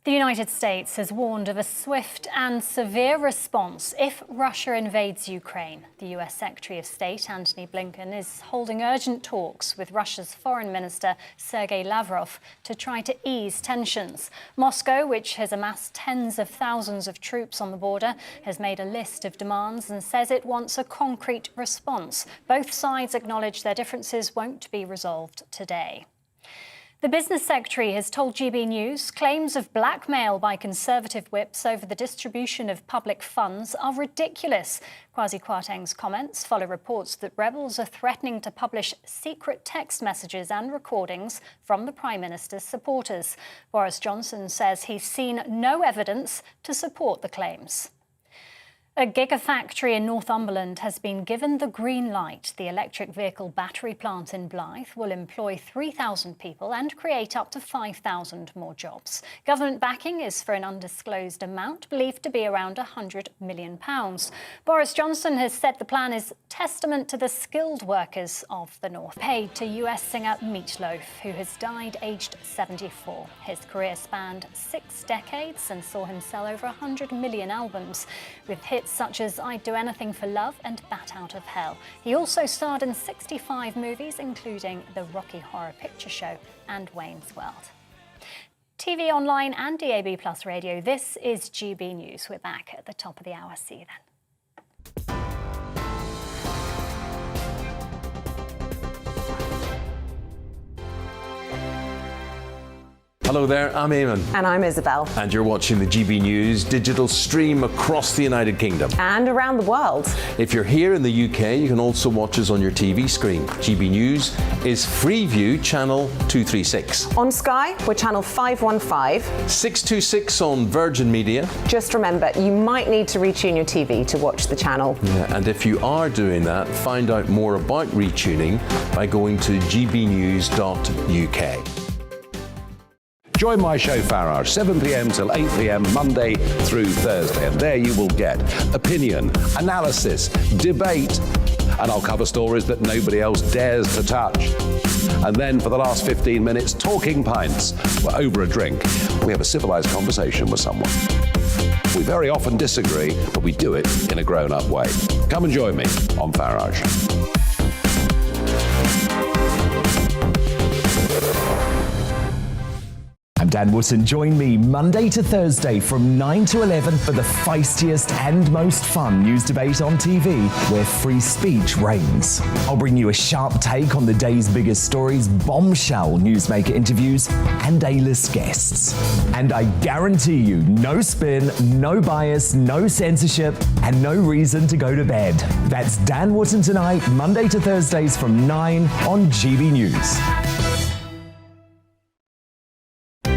The United States has warned of a swift and severe response if Russia invades Ukraine. The US Secretary of State, Antony Blinken, is holding urgent talks with Russia's Foreign Minister, Sergei Lavrov, to try to ease tensions. Moscow, which has amassed tens of thousands of troops on the border, has made a list of demands and says it wants a concrete response. Both sides acknowledge their differences won't be resolved today. The Business Secretary has told GB News claims of blackmail by Conservative whips over the distribution of public funds are ridiculous. Kwasi Kwarteng's comments follow reports that rebels are threatening to publish secret text messages and recordings from the Prime Minister's supporters. Boris Johnson says he's seen no evidence to support the claims. A gigafactory in Northumberland has been given the green light. The electric vehicle battery plant in Blyth will employ 3,000 people and create up to 5,000 more jobs. Government backing is for an undisclosed amount, believed to be around £100 million. Boris Johnson has said the plan is testament to the skilled workers of the North. Paid to US singer Meat Loaf, who has died aged 74. His career spanned 6 decades and saw him sell over 100 million albums, with hits such as I'd Do Anything for Love and Bat Out of Hell. He also starred in 65 movies, including The Rocky Horror Picture Show and Wayne's World. TV, online and DAB+ radio, this is GB News. We're back at the top of the hour. See you then. Hello there, I'm Eamon. And I'm Isabel. And you're watching the GB News digital stream across the United Kingdom. And around the world. If you're here in the UK, you can also watch us on your TV screen. GB News is Freeview channel 236. On Sky, we're channel 515. 626 on Virgin Media. Just remember, you might need to retune your TV to watch the channel. Yeah, and if you are doing that, find out more about retuning by going to gbnews.uk. Join my show Farage, 7 p.m. till 8 p.m. Monday through Thursday, and there you will get opinion, analysis, debate, and I'll cover stories that nobody else dares to touch. And then for the last 15 minutes, talking pints. We're over a drink. We have a civilised conversation with someone. We very often disagree, but we do it in a grown-up way. Come and join me on Farage. I'm Dan Wootton. Join me Monday to Thursday from 9 to 11 for the feistiest and most fun news debate on TV, where free speech reigns. I'll bring you a sharp take on the day's biggest stories, bombshell newsmaker interviews, and A-list guests. And I guarantee you, no spin, no bias, no censorship, and no reason to go to bed. That's Dan Wootton tonight, Monday to Thursdays from 9 on GB News.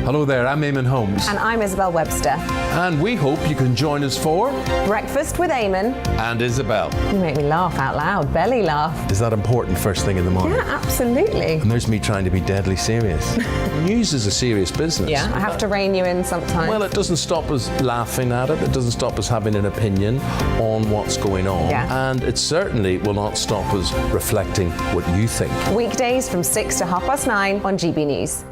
Hello there, I'm Eamon Holmes. And I'm Isabel Webster. And we hope you can join us for Breakfast with Eamon and Isabel. You make me laugh out loud, belly laugh. Is that important first thing in the morning? Yeah, absolutely. And there's me trying to be deadly serious. News is a serious business. Yeah, I have to rein you in sometimes. Well, it doesn't stop us laughing at it. It doesn't stop us having an opinion on what's going on. Yeah. And it certainly will not stop us reflecting what you think. Weekdays from 6 to 9:30 on GB News.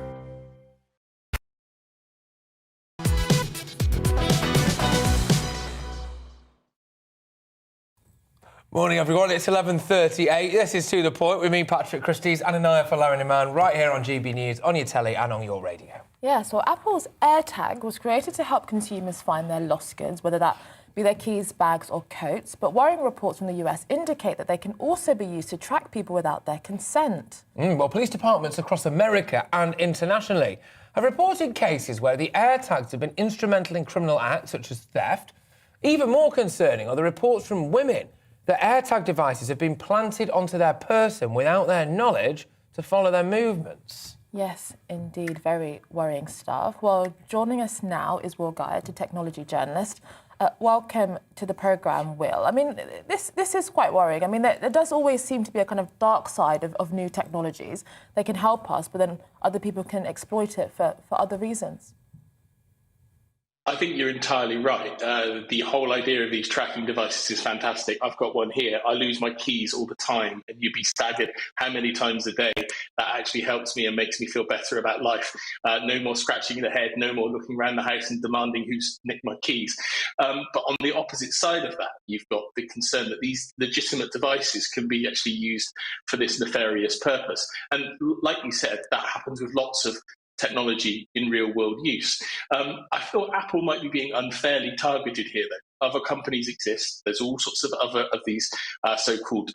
Morning, everyone. It's 11:38. This is To The Point with me, Patrick Christys, and Anaya Falariman, right here on GB News, on your telly and on your radio. Yeah, so Apple's AirTag was created to help consumers find their lost goods, whether that be their keys, bags or coats. But worrying reports from the US indicate that they can also be used to track people without their consent. Well, police departments across America and internationally have reported cases where the AirTags have been instrumental in criminal acts such as theft. Even more concerning are the reports from women that AirTag devices have been planted onto their person without their knowledge to follow their movements. Yes, indeed, very worrying stuff. Well, joining us now is Will Guyatt, a technology journalist. Welcome to the programme, Will. I mean, this is quite worrying. I mean, there does always seem to be a kind of dark side of new technologies. They can help us, but then other people can exploit it for other reasons. I think you're entirely right. The whole idea of these tracking devices is fantastic. I've got one here. I lose my keys all the time, and you'd be staggered how many times a day that actually helps me and makes me feel better about life. No more scratching the head, no more looking around the house and demanding who's nicked my keys. But on the opposite side of that, you've got the concern that these legitimate devices can be actually used for this nefarious purpose. And like you said, that happens with lots of technology in real-world use. I thought Apple might be being unfairly targeted here, though. Other companies exist. There's all sorts of other of these so-called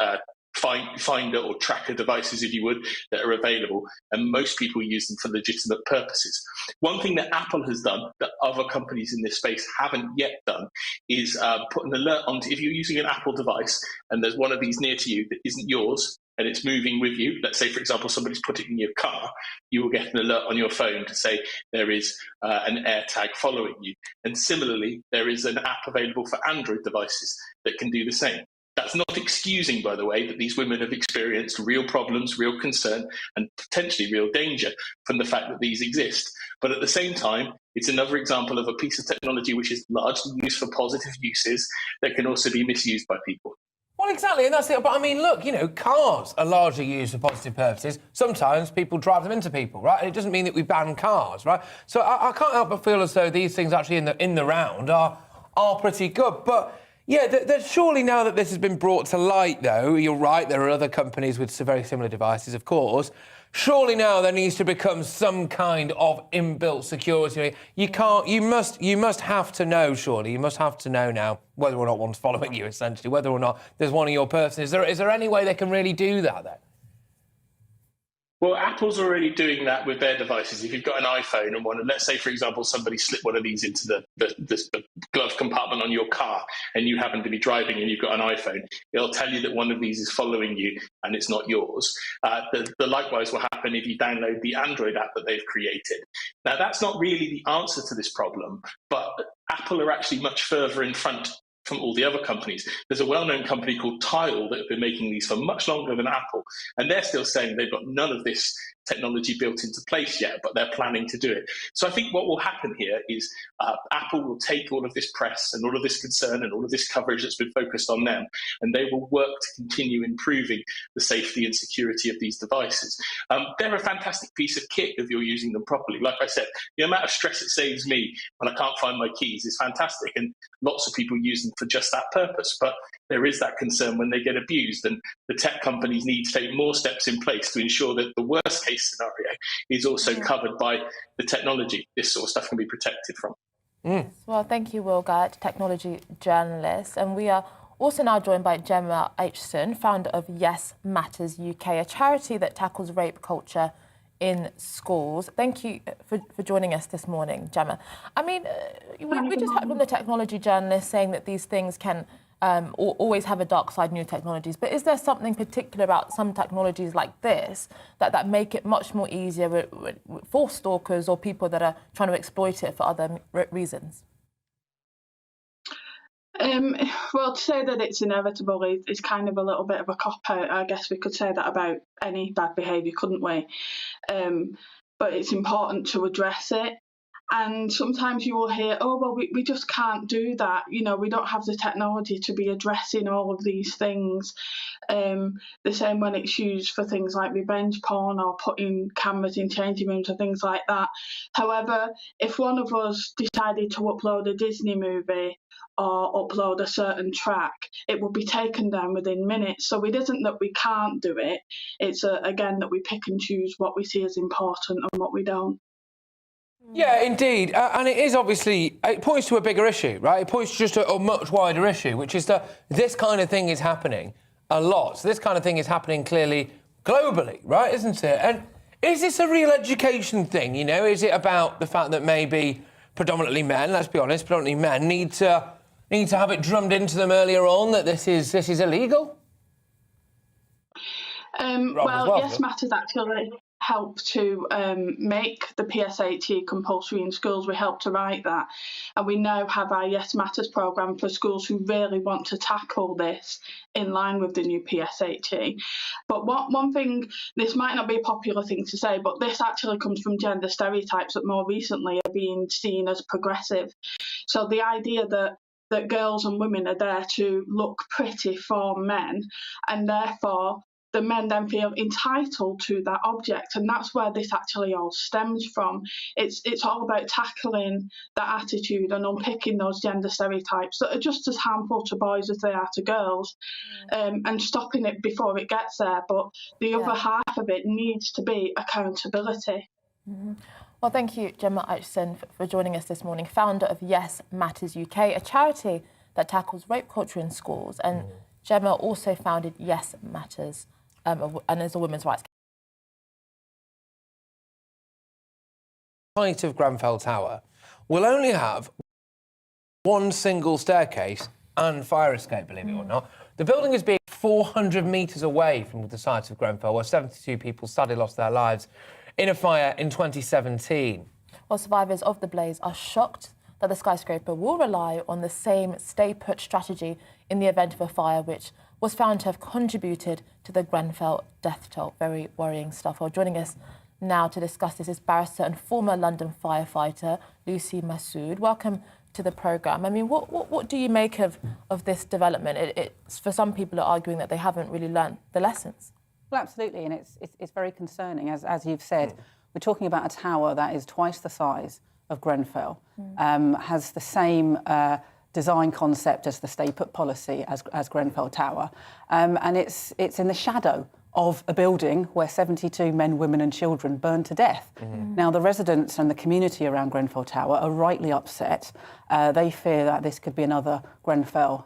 finder or tracker devices, if you would, that are available, and most people use them for legitimate purposes. One thing that Apple has done that other companies in this space haven't yet done is put an alert on, if you're using an Apple device and there's one of these near to you that isn't yours, and it's moving with you, let's say, for example, somebody's put it in your car, you will get an alert on your phone to say there is an AirTag following you. And similarly, there is an app available for Android devices that can do the same. That's not excusing, by the way, that these women have experienced real problems, real concern, and potentially real danger from the fact that these exist. But at the same time, it's another example of a piece of technology which is largely used for positive uses that can also be misused by people. Well, exactly, and that's it. But I mean, look, you know, cars are largely used for positive purposes. Sometimes people drive them into people, right? And it doesn't mean that we ban cars, right? So I can't help but feel as though these things actually in the round are pretty good. But yeah, surely now that this has been brought to light, though, you're right, there are other companies with very similar devices, of course. Surely now there needs to become some kind of inbuilt security. You must have to know, surely. You must have to know now whether or not one's following you, essentially, whether or not there's one of your person. Is there any way they can really do that, then? Well, Apple's already doing that with their devices. If you've got an iPhone and let's say, for example, somebody slipped one of these into the glove compartment on your car and you happen to be driving and you've got an iPhone, it'll tell you that one of these is following you and it's not yours. The likewise will happen if you download the Android app that they've created. Now, that's not really the answer to this problem, but Apple are actually much further in front from all the other companies. There's a well-known company called Tile that have been making these for much longer than Apple, and they're still saying they've got none of this technology built into place yet, but they're planning to do it. So I think what will happen here is Apple will take all of this press and all of this concern and all of this coverage that's been focused on them, and they will work to continue improving the safety and security of these devices. They're a fantastic piece of kit if you're using them properly. Like I said, the amount of stress it saves me when I can't find my keys is fantastic, and lots of people use them for just that purpose. But there is that concern when they get abused, and the tech companies need to take more steps in place to ensure that the worst case scenario is also covered by the technology this sort of stuff can be protected from. Well, thank you, Will Guyatt, technology journalist. And we are also now joined by Gemma Aitchison, founder of Yes Matters UK, a charity that tackles rape culture in schools. Thank you for joining us this morning, Gemma. I mean, we just heard from the technology journalist saying that these things can always have a dark side, new technologies. But is there something particular about some technologies like this that make it much more easier for stalkers or people that are trying to exploit it for other reasons? Well, to say that it's inevitable is kind of a little bit of a cop-out. I guess we could say that about any bad behaviour, couldn't we? But it's important to address it. And sometimes you will hear, oh, well, we just can't do that. You know, we don't have the technology to be addressing all of these things. The same when it's used for things like revenge porn or putting cameras in changing rooms and things like that. However, if one of us decided to upload a Disney movie or upload a certain track, it will be taken down within minutes. So it isn't that we can't do it. It's, again, that we pick and choose what we see as important and what we don't. Yeah, indeed. And it is obviously, it points to a bigger issue, right? It points to just a much wider issue, which is that this kind of thing is happening a lot. So this kind of thing is happening clearly globally, right, isn't it? And is this a real education thing, you know? Is it about the fact that maybe predominantly men, let's be honest, predominantly men need to have it drummed into them earlier on that this is illegal? Well, Yes Matters actually help to make the PSHE compulsory in schools. We help to write that, and we now have our Yes Matters programme for schools who really want to tackle this in line with the new PSHE. But one thing, this might not be a popular thing to say, but this actually comes from gender stereotypes that more recently are being seen as progressive. So the idea that girls and women are there to look pretty for men, and therefore the men then feel entitled to that object, and that's where this actually all stems from. It's all about tackling that attitude and unpicking those gender stereotypes that are just as harmful to boys as they are to girls, and stopping it before it gets there. But the other half of it needs to be accountability. Mm-hmm. Well, thank you, Gemma Aitchison, for joining us this morning, founder of Yes Matters UK, a charity that tackles rape culture in schools. And Gemma also founded Yes Matters, and is a women's rights. Height of Grenfell Tower will only have one single staircase and fire escape, believe it or not. The building is being 400 metres away from the site of Grenfell, where 72 people sadly lost their lives in a fire in 2017. Well, survivors of the blaze are shocked that the skyscraper will rely on the same stay-put strategy in the event of a fire, which was found to have contributed to the Grenfell death toll. Very worrying stuff. Well, joining us now to discuss this is barrister and former London firefighter Lucy Massoud. Welcome to the programme. I mean, what do you make of this development? It's for some people are arguing that they haven't really learned the lessons. Well, absolutely, and it's very concerning. As you've said, we're talking about a tower that is twice the size of Grenfell, has the same design concept as the stay-put policy as Grenfell Tower, and it's in the shadow of a building where 72 men, women and children burned to death. Now, the residents and the community around Grenfell Tower are rightly upset. They fear that this could be another Grenfell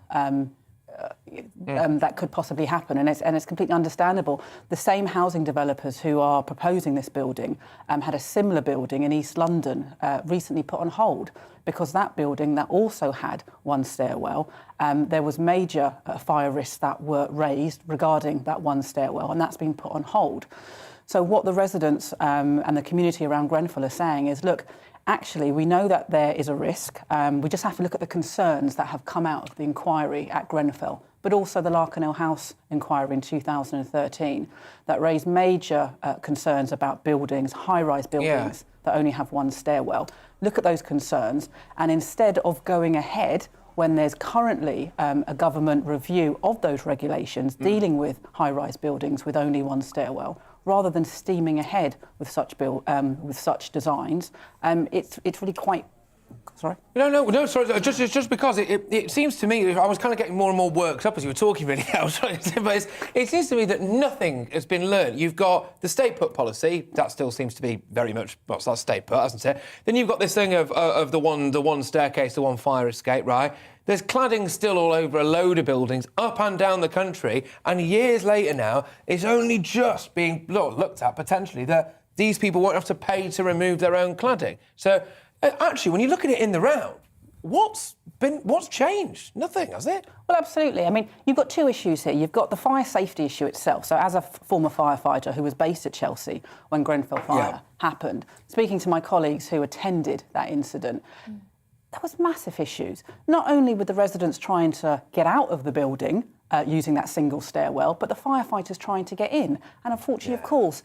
that could possibly happen, and it's completely understandable. The same housing developers who are proposing this building had a similar building in East London recently put on hold because that building that also had one stairwell, there was major fire risks that were raised regarding that one stairwell, and that's been put on hold. So what the residents and the community around Grenfell are saying is, look, actually, we know that there is a risk. We just have to look at the concerns that have come out of the inquiry at Grenfell, but also the Larkinell House inquiry in 2013 that raised major concerns about buildings, high-rise buildings that only have one stairwell. Look at those concerns, and instead of going ahead when there's currently a government review of those regulations dealing with high-rise buildings with only one stairwell, rather than steaming ahead with such designs, it's really quite. Sorry. No. Sorry. Just because it seems to me, I was kind of getting more and more worked up as you were talking. Really, I was trying to say, but it seems to me that nothing has been learned. You've got the stay-put policy that still seems to be very much that's stay-put, hasn't it? Then you've got this thing of the one staircase, the one fire escape, right? There's cladding still all over a load of buildings up and down the country, and years later now, it's only just being looked at potentially that these people won't have to pay to remove their own cladding. So actually, when you look at it in the round, what's changed? Nothing, has it? Well, absolutely. I mean, you've got two issues here. You've got the fire safety issue itself. So as a former firefighter who was based at Chelsea when Grenfell fire happened, speaking to my colleagues who attended that incident, there was massive issues, not only with the residents trying to get out of the building using that single stairwell, but the firefighters trying to get in. And unfortunately, of course,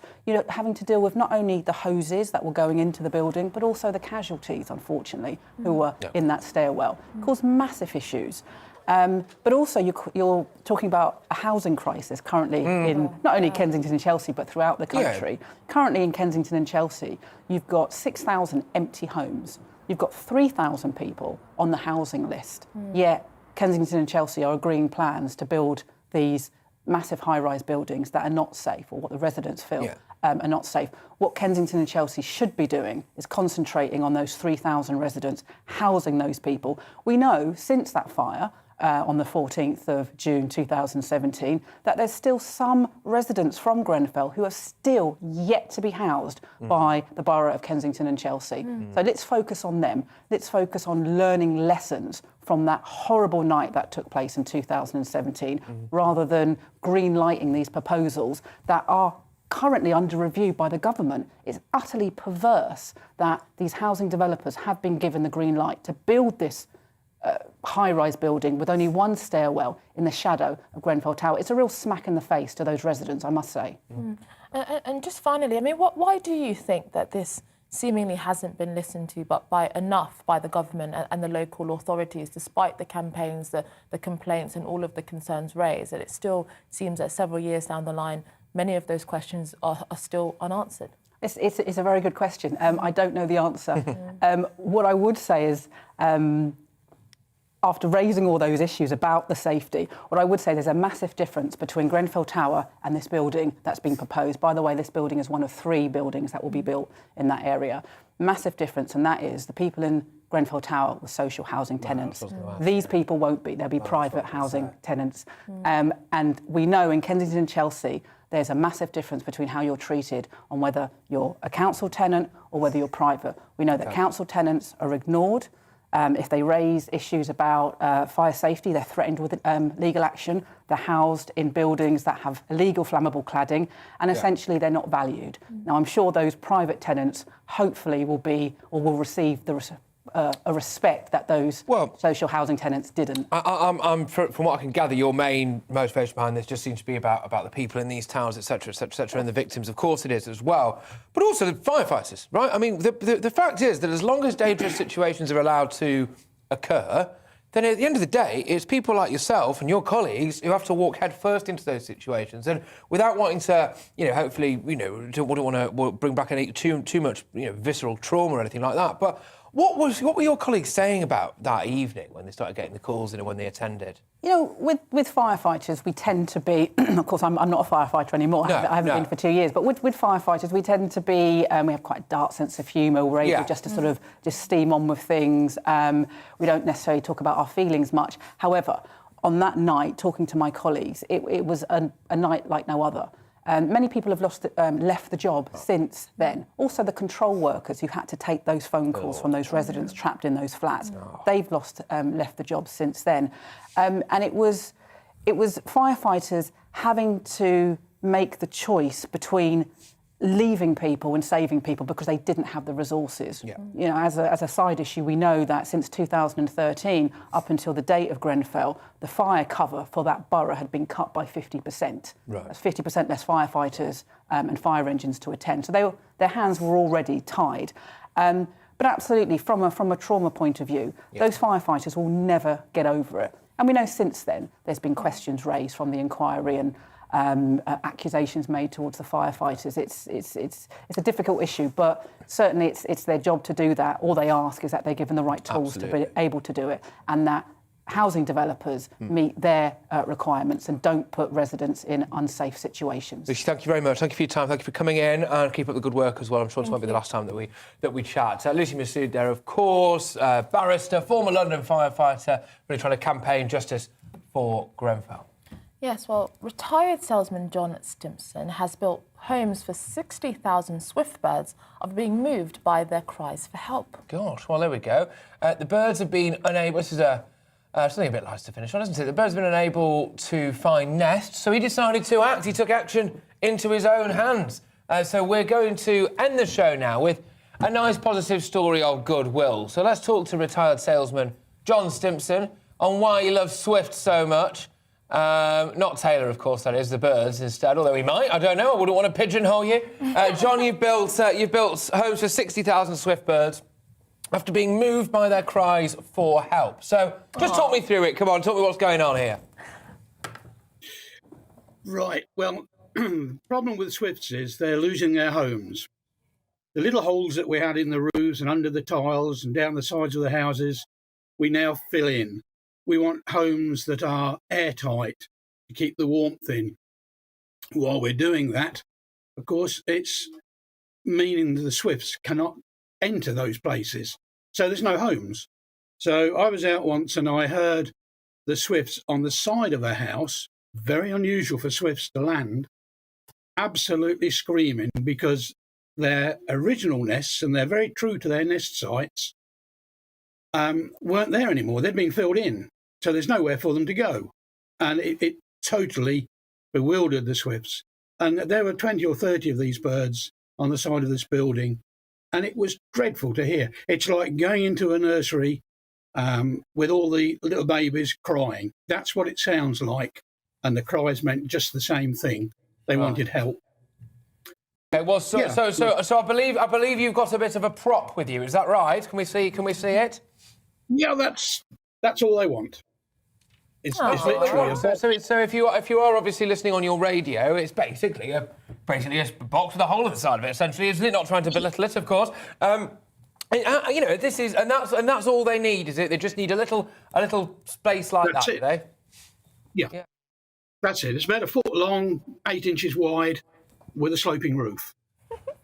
having to deal with not only the hoses that were going into the building, but also the casualties, unfortunately, who were in that stairwell. Caused massive issues. But also, you're talking about a housing crisis currently in not only Kensington and Chelsea, but throughout the country. Currently in Kensington and Chelsea, you've got 6,000 empty homes. You've got 3,000 people on the housing list. Yet Kensington and Chelsea are agreeing plans to build these massive high-rise buildings that are not safe, or what the residents feel are not safe. What Kensington and Chelsea should be doing is concentrating on those 3,000 residents, housing those people. We know since that fire, on the 14th of June 2017, that there's still some residents from Grenfell who are still yet to be housed by the Borough of Kensington and Chelsea. So let's focus on them. Let's focus on learning lessons from that horrible night that took place in 2017, rather than green-lighting these proposals that are currently under review by the government. It's utterly perverse that these housing developers have been given the green light to build this high-rise building with only one stairwell in the shadow of Grenfell Tower. It's a real smack in the face to those residents, I must say. And just finally, I mean, why do you think that this seemingly hasn't been listened to by the government and the local authorities, despite the campaigns, the complaints and all of the concerns raised, that it still seems that several years down the line, many of those questions are still unanswered? It's a very good question. I don't know the answer. What I would say is, after raising all those issues about the safety, what I would say, there's a massive difference between Grenfell Tower and this building that's being proposed. By the way, this building is one of 3 buildings that will be built in that area. Massive difference, and that is the people in Grenfell Tower were social housing tenants. These people won't be. They'll be private housing tenants. And we know in Kensington and Chelsea, there's a massive difference between how you're treated on whether you're a council tenant or whether you're private. We know that council tenants are ignored. If they raise issues about fire safety, they're threatened with legal action. They're housed in buildings that have illegal flammable cladding, and essentially they're not valued. Now, I'm sure those private tenants hopefully will receive a respect that those social housing tenants didn't. From what I can gather, your main motivation behind this just seems to be about the people in these towers, etc., etc., etc., and the victims. Of course, it is as well, but also the firefighters, right? I mean, the fact is that as long as dangerous situations are allowed to occur, then at the end of the day, it's people like yourself and your colleagues who have to walk headfirst into those situations, and without wanting to, hopefully, wouldn't want to bring back any too much, visceral trauma or anything like that, but. What were your colleagues saying about that evening when they started getting the calls in and when they attended? With firefighters, we tend to be... of course, I'm not a firefighter anymore. I haven't been for 2 years. But with firefighters, we tend to be... we have quite a dark sense of humour. We're able just to sort of just steam on with things. We don't necessarily talk about our feelings much. However, on that night, talking to my colleagues, it was a night like no other. Many people have left the job since then. Also, the control workers who had to take those phone calls from those residents trapped in those flats, they've left the job since then. And it was firefighters having to make the choice between leaving people and saving people because they didn't have the resources. As a side issue, we know that since 2013, up until the date of Grenfell, the fire cover for that borough had been cut by 50%. That's 50% less firefighters and fire engines to attend. So their hands were already tied. But absolutely, from a trauma point of view, those firefighters will never get over it. And we know since then there's been questions raised from the inquiry and accusations made towards the firefighters. It's a difficult issue, but certainly it's their job to do that. All they ask is that they're given the right tools to be able to do it, and that housing developers meet their requirements and don't put residents in unsafe situations. Lucy, thank you very much. Thank you for your time. Thank you for coming in, and keep up the good work as well. I'm sure this won't be the last time that we chat. Lucy Mercy there, of course, barrister, former London firefighter, really trying to campaign justice for Grenfell. Yes, well, retired salesman John Stimpson has built homes for 60,000 swift birds are being moved by their cries for help. Gosh, well, there we go. The birds have been unable... This is something a bit nice to finish on, isn't it? The birds have been unable to find nests, so he decided to act. He took action into his own hands. So we're going to end the show now with a nice positive story of goodwill. So let's talk to retired salesman John Stimpson on why he loves Swift so much. Not Taylor, of course, that is, the birds instead, although he might, I don't know, I wouldn't want to pigeonhole you. John, you've built homes for 60,000 Swift birds after being moved by their cries for help. So just talk me through it, come on, talk me what's going on here. Right, well, the problem with Swifts is they're losing their homes. The little holes that we had in the roofs and under the tiles and down the sides of the houses, we now fill in. We want homes that are airtight to keep the warmth in. While we're doing that, of course, it's meaning the Swifts cannot enter those places. So there's no homes. So I was out once and I heard the Swifts on the side of a house, very unusual for Swifts to land, absolutely screaming because their original nests, and they're very true to their nest sites, weren't there anymore. They'd been filled in. So there's nowhere for them to go. And it totally bewildered the Swifts. And there were 20 or 30 of these birds on the side of this building. And it was dreadful to hear. It's like going into a nursery with all the little babies crying. That's what it sounds like. And the cries meant just the same thing. They wanted help. Okay, well, so I believe you've got a bit of a prop with you. Is that right? Can we see it? Yeah, that's all they want. It's literally a box. So if you are obviously listening on your radio, it's basically a box with a hole in the side of it, essentially, isn't it? Not trying to belittle it, of course. You know, this is and that's all they need, is it? They just need a little space like that, do they? Yeah, that's it. It's about 1 foot long, 8 inches wide, with a sloping roof.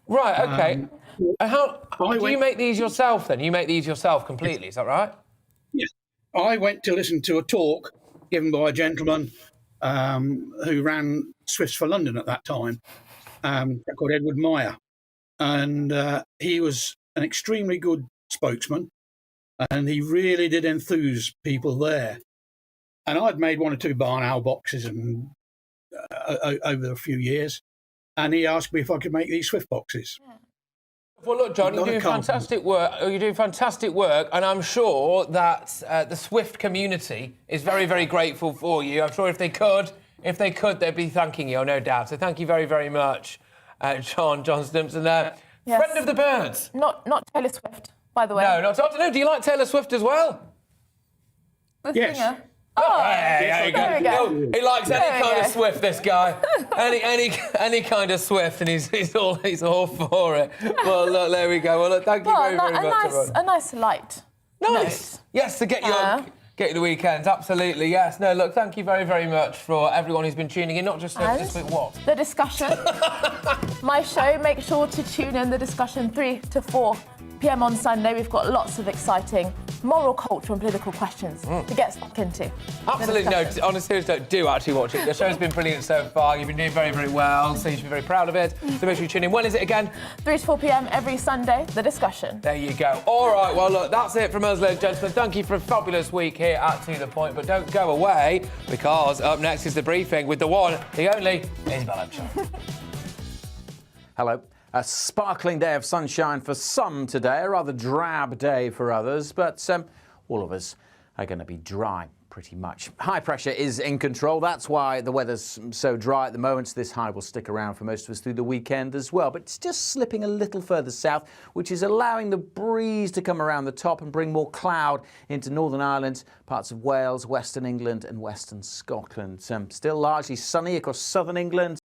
Right. Okay. Do you make these yourself then? You make these yourself completely, is that right? Yes. I went to listen to a talk given by a gentleman who ran Swifts for London at that time, called Edward Meyer. And he was an extremely good spokesman, and he really did enthuse people there. And I'd made 1 or 2 barn owl boxes over a few years, and he asked me if I could make these Swift boxes. Yeah. Well, look, John, you're doing fantastic work. You're doing fantastic work, and I'm sure that the Swift community is very, very grateful for you. I'm sure if they could, they'd be thanking you, no doubt. So thank you very, very much, John Stimpson. Yes. Friend of the birds. Not Taylor Swift, by the way. No, not. I don't know. Do you like Taylor Swift as well? The yes. singer. Oh, there we go. He likes any kind of Swift, this guy. any kind of Swift, and he's all for it. Well, look, there we go. Well, look, thank you very, very much, everyone. A nice light. Nice. Note. Yes, to get you the weekend. Absolutely, yes. No, look, thank you very, very much for everyone who's been tuning in, not just with what? The discussion. My show, make sure to tune in the discussion 3 to 4 p.m. on Sunday. We've got lots of exciting moral, culture and political questions to get stuck into. Absolutely, no, on a serious note, do actually watch it. The show's been brilliant so far. You've been doing very, very well, so you should be very proud of it. So make sure you tune in. When is it again? 3 to 4 p.m. every Sunday, the discussion. There you go. All right, well, look, that's it from us, ladies and gentlemen. Thank you for a fabulous week here at To The Point, but don't go away, because up next is the briefing with the one, the only, Isabel Oakeshott. Hello. A sparkling day of sunshine for some today, a rather drab day for others, but all of us are going to be dry pretty much. High pressure is in control. That's why the weather's so dry at the moment. This high will stick around for most of us through the weekend as well. But it's just slipping a little further south, which is allowing the breeze to come around the top and bring more cloud into Northern Ireland, parts of Wales, Western England and Western Scotland. Still largely sunny across southern England.